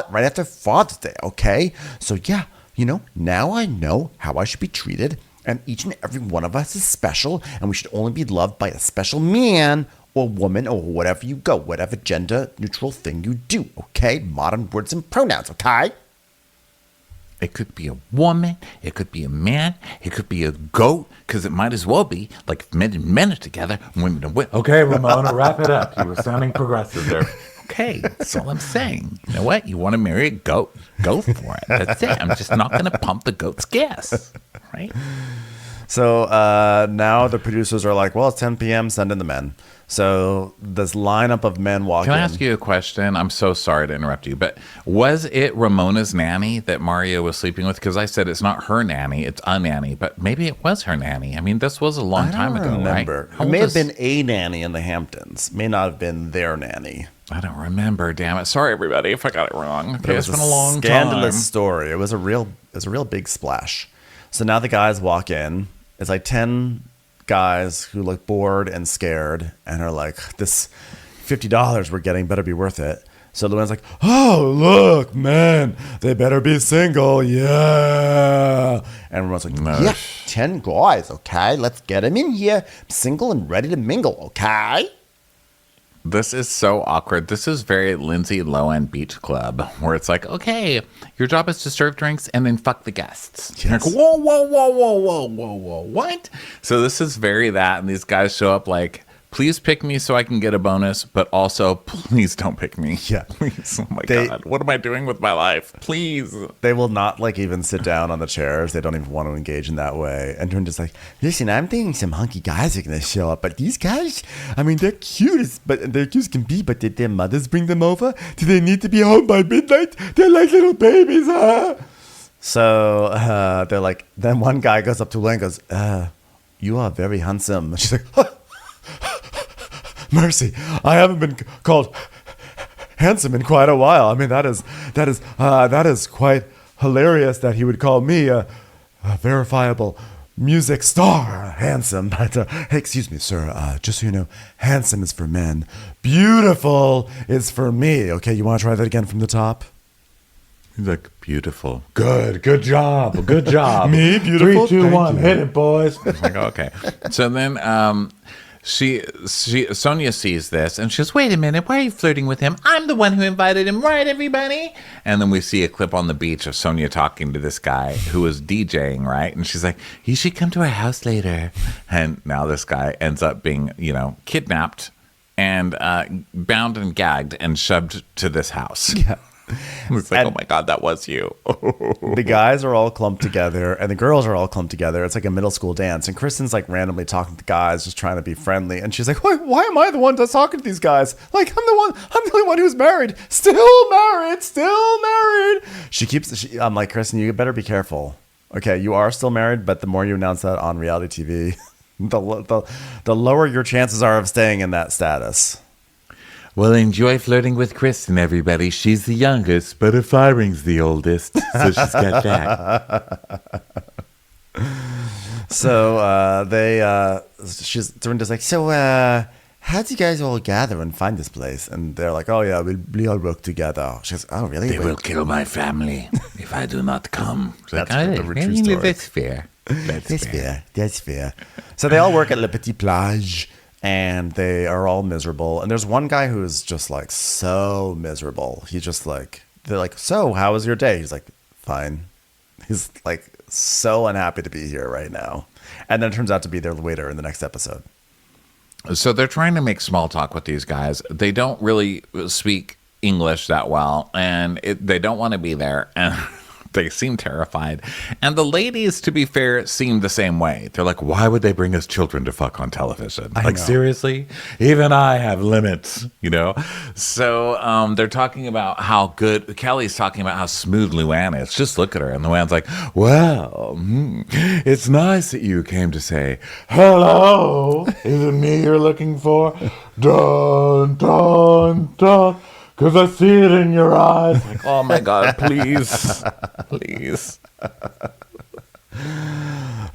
right after Father's Day, okay? So yeah, you know, now I know how I should be treated, and each and every one of us is special, and we should only be loved by a special man or woman or whatever you go, whatever gender neutral thing you do, okay? Modern words and pronouns, okay? It could be a woman, it could be a man, it could be a goat, because it might as well be like men are together, women are women. Okay, Ramona, wrap it up. You were sounding progressive there. Okay, that's all I'm saying. You know what? You want to marry a goat? Go for it. That's it. I'm just not going to pump the goat's gas, right? So now the producers are like, well, it's 10 p.m., send in the men. So this lineup of men walk in. Can I ask you a question? I'm so sorry to interrupt you, but was it Ramona's nanny that Mario was sleeping with? Because I said it's not her nanny, it's a nanny, but maybe it was her nanny. I mean, this was a long time ago, remember. right? It may have been a nanny in the Hamptons. May not have been their nanny. I don't remember, damn it. Sorry, everybody, if I got it wrong. But It's been a long scandalous time. story. It was a real big splash. So now the guys walk in. It's like 10 guys who look bored and scared and are like, this $50 we're getting better be worth it. So Luann's like, oh, look, man, they better be single. Yeah. And everyone's like, yeah, 10 guys. Okay, let's get them in here. Single and ready to mingle. Okay. This is so awkward. This is very Lindsay Lohan Beach Club, where it's like, okay, your job is to serve drinks and then fuck the guests. Yes. Like, whoa, what? So this is very that, and these guys show up like, please pick me so I can get a bonus, but also please don't pick me. Yeah. Please. Oh my God. What am I doing with my life? Please. They will not like even sit down on the chairs. They don't even want to engage in that way. And Dorinda's like, listen, I'm thinking some hunky guys are going to show up, but these guys, I mean, they're cute as can be, but did their mothers bring them over? Do they need to be home by midnight? They're like little babies, huh? So they're like, then one guy goes up to Lynn and goes, you are very handsome. And she's like, huh. Mercy, I haven't been called handsome in quite a while. I mean, that is quite hilarious that he would call me a verifiable music star, handsome. But hey, excuse me, sir. Just so you know, handsome is for men. Beautiful is for me. Okay, you want to try that again from the top? He's like, beautiful. Good job. Me, beautiful. 3, 2, 1, you. hit it, boys. I was like, okay. So then Sonja sees this and she goes, wait a minute, why are you flirting with him? I'm the one who invited him, right, everybody? And then we see a clip on the beach of Sonja talking to this guy who was DJing, right? And she's like, you should come to our house later. And now this guy ends up being, kidnapped and bound and gagged and shoved to this house. Yeah. It's like, oh my God, that was you. The guys are all clumped together and the girls are all clumped together. It's like a middle school dance. And Kristen's like randomly talking to guys, just trying to be friendly. And she's like, why am I the one that's talking to these guys? Like, I'm the only one who's married. Still married. I'm like, Kristen, you better be careful. Okay, you are still married, but the more you announce that on reality TV, the lower your chances are of staying in that status. Well, enjoy flirting with Kristen, everybody. She's the youngest, but her firing's the oldest, so she's got that. So Dorinda's like, so how'd you guys all gather and find this place? And they're like, oh yeah, we all work together. She goes, oh really? They will kill my family if I do not come. That's a true story. That's fair. That's fair. So they all work at Le Petit Plage. And they are all miserable. And there's one guy who is just like so miserable. He's just like, they're like, so how was your day? He's like, fine. He's like so unhappy to be here right now. And then it turns out to be their waiter in the next episode. So they're trying to make small talk with these guys. They don't really speak English that well. And they don't want to be there. And they seem terrified. And the ladies, to be fair, seem the same way. They're like, why would they bring us children to fuck on television? Like, seriously? Even I have limits, So they're talking about how good, Kelly's talking about how smooth Luann is. Just look at her. And Luann's like, well, it's nice that you came to say, hello, is it me you're looking for? Dun, dun, dun. Because I see it in your eyes. Like, oh my God, please. Please.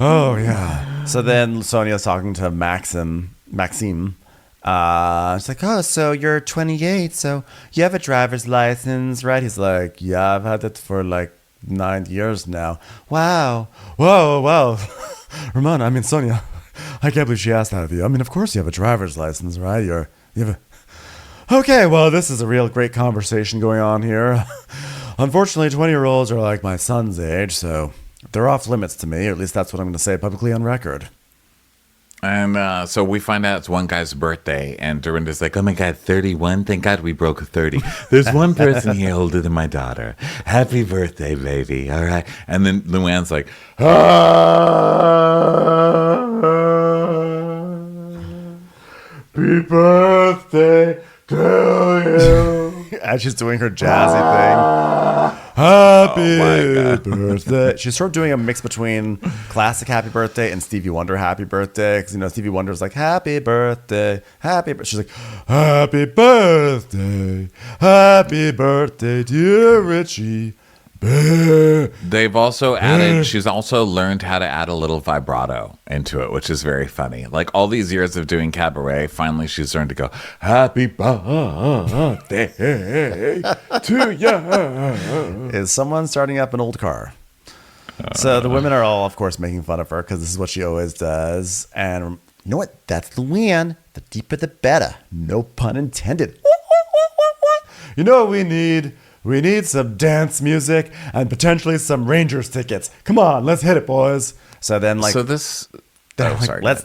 Oh, yeah. So then Sonja's talking to Maxime. She's like, oh, so you're 28, so you have a driver's license, right? He's like, yeah, I've had it for like 9 years now. Wow. Whoa. Ramona, Sonja, I can't believe she asked that of you. Of course you have a driver's license, right? You have a... Okay, well, this is a real great conversation going on here. Unfortunately, 20-year-olds are like my son's age, so they're off limits to me, or at least that's what I'm going to say publicly on record. And so we find out it's one guy's birthday, and Dorinda's like, oh my God, 31? Thank God we broke 30. There's one person here older than my daughter. Happy birthday, baby. All right. And then Luann's like, happy birthday to you. As she's doing her jazzy thing. Happy birthday. She started doing a mix between classic Happy Birthday and Stevie Wonder Happy Birthday. Because, Stevie Wonder's like, happy birthday, happy birthday. She's like, happy birthday, dear Richie. They've also added, she's also learned how to add a little vibrato into it, which is very funny. Like all these years of doing cabaret, finally she's learned to go, happy birthday to you. Is someone starting up an old car? So the women are all, of course, making fun of her because this is what she always does. And you know what? That's Luann. The deeper the better. No pun intended. You know what we need? We need some dance music and potentially some Rangers tickets. Come on, let's hit it, boys. So then, let's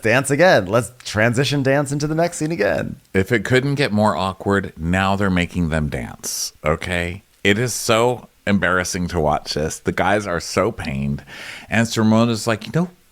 dance again. Let's transition dance into the next scene again. If it couldn't get more awkward, now they're making them dance. Okay, it is so embarrassing to watch this. The guys are so pained, and Ramona's like,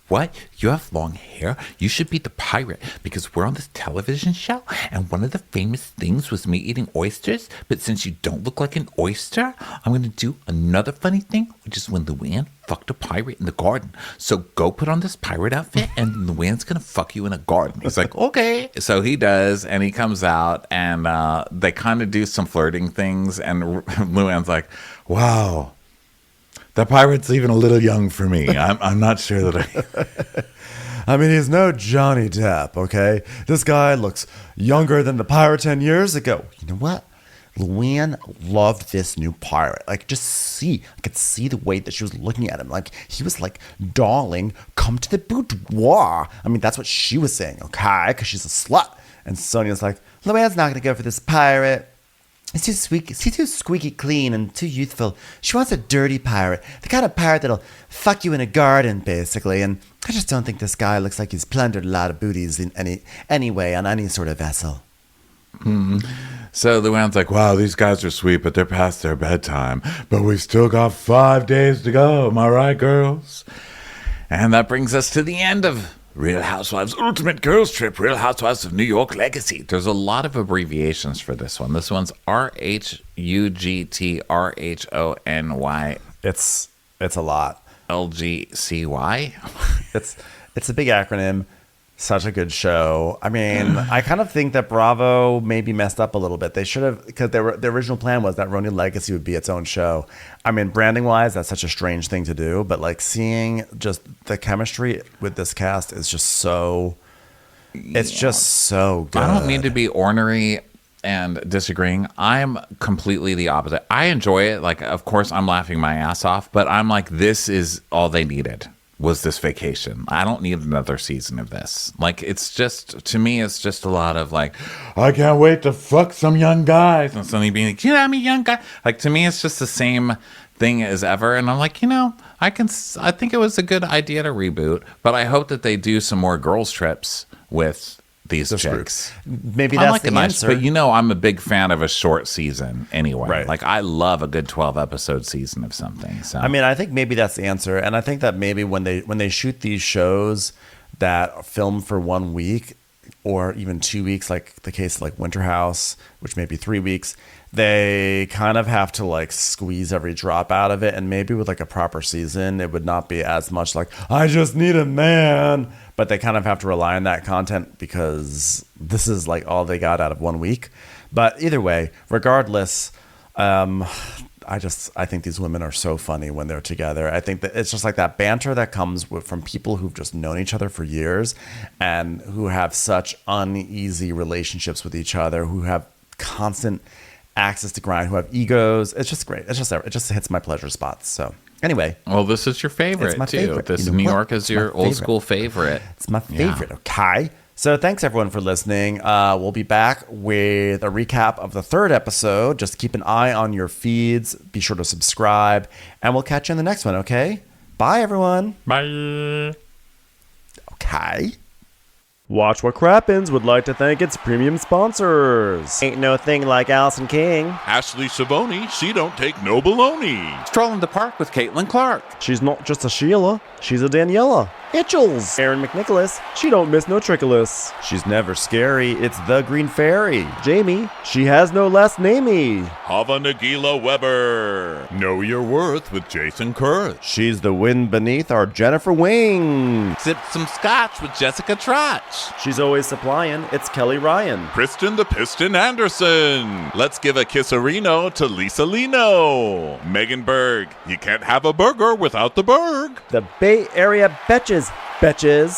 what? You have long hair? You should be the pirate because we're on this television show and one of the famous things was me eating oysters. But since you don't look like an oyster, I'm going to do another funny thing, which is when Luann fucked a pirate in the garden. So go put on this pirate outfit and Luann's going to fuck you in a garden. He's like, okay. So he does, and he comes out and they kind of do some flirting things. And Luann's like, wow, The pirate's even a little young for me. I'm not sure that I mean, he's no Johnny Depp, okay? This guy looks younger than the pirate 10 years ago. You know what? Luann loved this new pirate. Like, I could see the way that she was looking at him. Like, he was like, darling, come to the boudoir. I mean, that's what she was saying, okay? Because she's a slut. And Sonja's like, Luann's not going to go for this pirate. It's too squeaky clean and too youthful. She wants a dirty pirate. The kind of pirate that'll fuck you in a garden, basically. And I just don't think this guy looks like he's plundered a lot of booties in any way on any sort of vessel. So Luann's like, wow, these guys are sweet, but they're past their bedtime. But we've still got 5 days to go. Am I right, girls? And that brings us to the end of Real Housewives Ultimate Girls Trip, Real Housewives of New York Legacy. There's a lot of abbreviations for this one. This one's RHUGT, RHONY. It's a lot. LGCY. It's a big acronym. Such a good show. I mean, I kind of think that Bravo maybe messed up a little bit. They should have, because the original plan was that RHONY Legacy would be its own show. I mean, branding wise, that's such a strange thing to do, but like seeing just the chemistry with this cast is just so, it's just so good. I don't mean to be ornery and disagreeing. I'm completely the opposite. I enjoy it. Like, of course, I'm laughing my ass off, but I'm like, this is all they needed. Was this vacation. I don't need another season of this. Like, it's just, to me, it's just a lot of like, I can't wait to fuck some young guys. and somebody being like, I'm a young guy. Like, to me, it's just the same thing as ever. And I'm like, I think it was a good idea to reboot, but I hope that they do some more girls trips with these chicks. Maybe I that's like the a nice, answer. but I'm a big fan of a short season anyway. Right. Like, I love a good 12-episode season of something. So I mean, I think maybe that's the answer, and I think that maybe when they shoot these shows that film for 1 week or even 2 weeks, like the case of like Winter House, which may be 3 weeks, they kind of have to like squeeze every drop out of it, and maybe with like a proper season, it would not be as much like I just need a man, but they kind of have to rely on that content because this is like all they got out of 1 week. But either way, regardless, I think these women are so funny when they're together. I think that it's just like that banter that comes from people who've just known each other for years and who have such uneasy relationships with each other, who have constant access to grind, who have egos. It's just great. It just hits my pleasure spots. So anyway. Well, this is your favorite, It's my too. favorite. This You know New what? York is It's your my old favorite. school favorite. It's my favorite, okay? So thanks, everyone, for listening. We'll be back with a recap of the 3rd episode. Just keep an eye on your feeds. Be sure to subscribe. And we'll catch you in the next one, okay? Bye, everyone. Bye. Okay. Watch What Crappens would like to thank its premium sponsors. Ain't no thing like Allison King. Ashley Savoni, she don't take no baloney. Strolling the park with Caitlin Clark. She's not just a Sheila, she's a Daniela. Itchels. Aaron McNicholas, she don't miss no trickolas. She's never scary. It's the Green Fairy. Jamie, she has no last namey. Hava Nagila Weber. Know your worth with Jason Kurth. She's the wind beneath our Jennifer Wing. Sip some scotch with Jessica Trotch. She's always supplying, it's Kelly Ryan. Kristen the Piston Anderson. Let's give a kisserino to Lisa Lino. Megan Berg. You can't have a burger without the Berg. The Bay Area Betches.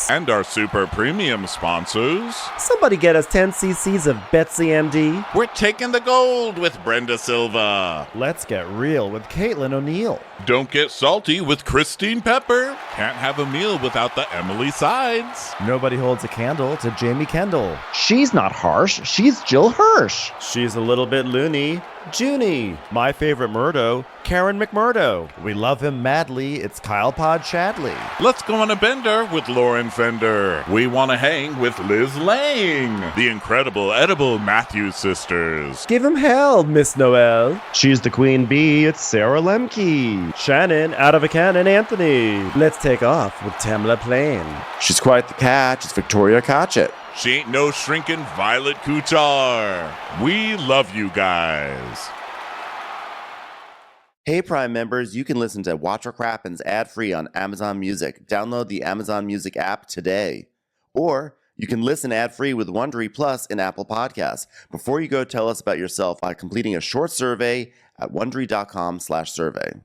And our super premium sponsors. Somebody get us 10 cc's of Betsy MD. We're taking the gold with Brenda Silva. Let's get real with Caitlin O'Neill. Don't get salty with Christine Pepper. Can't have a meal without the Emily Sides. Nobody holds a candle to Jamie Kendall. She's not harsh, she's Jill Hirsch. She's a little bit loony. Junie. My favorite Murdo, Karen McMurdo. We love him madly. It's Kyle Pod Shadley. Let's go on a bender with Lauren Fender. We want to hang with Liz Lang. The incredible edible Matthews sisters. Give him hell, Miss Noel. She's the queen bee, it's Sarah Lemke. Shannon, out of a cannon, Anthony. Let's take off with Tamla Plain. She's quite the catch. It's Victoria Cotchett. She ain't no shrinking Violet Kuchar. We love you guys. Hey, Prime members, you can listen to Watch What Crappens ad-free on Amazon Music. Download the Amazon Music app today. Or you can listen ad-free with Wondery Plus in Apple Podcasts. Before you go, tell us about yourself by completing a short survey at Wondery.com/survey.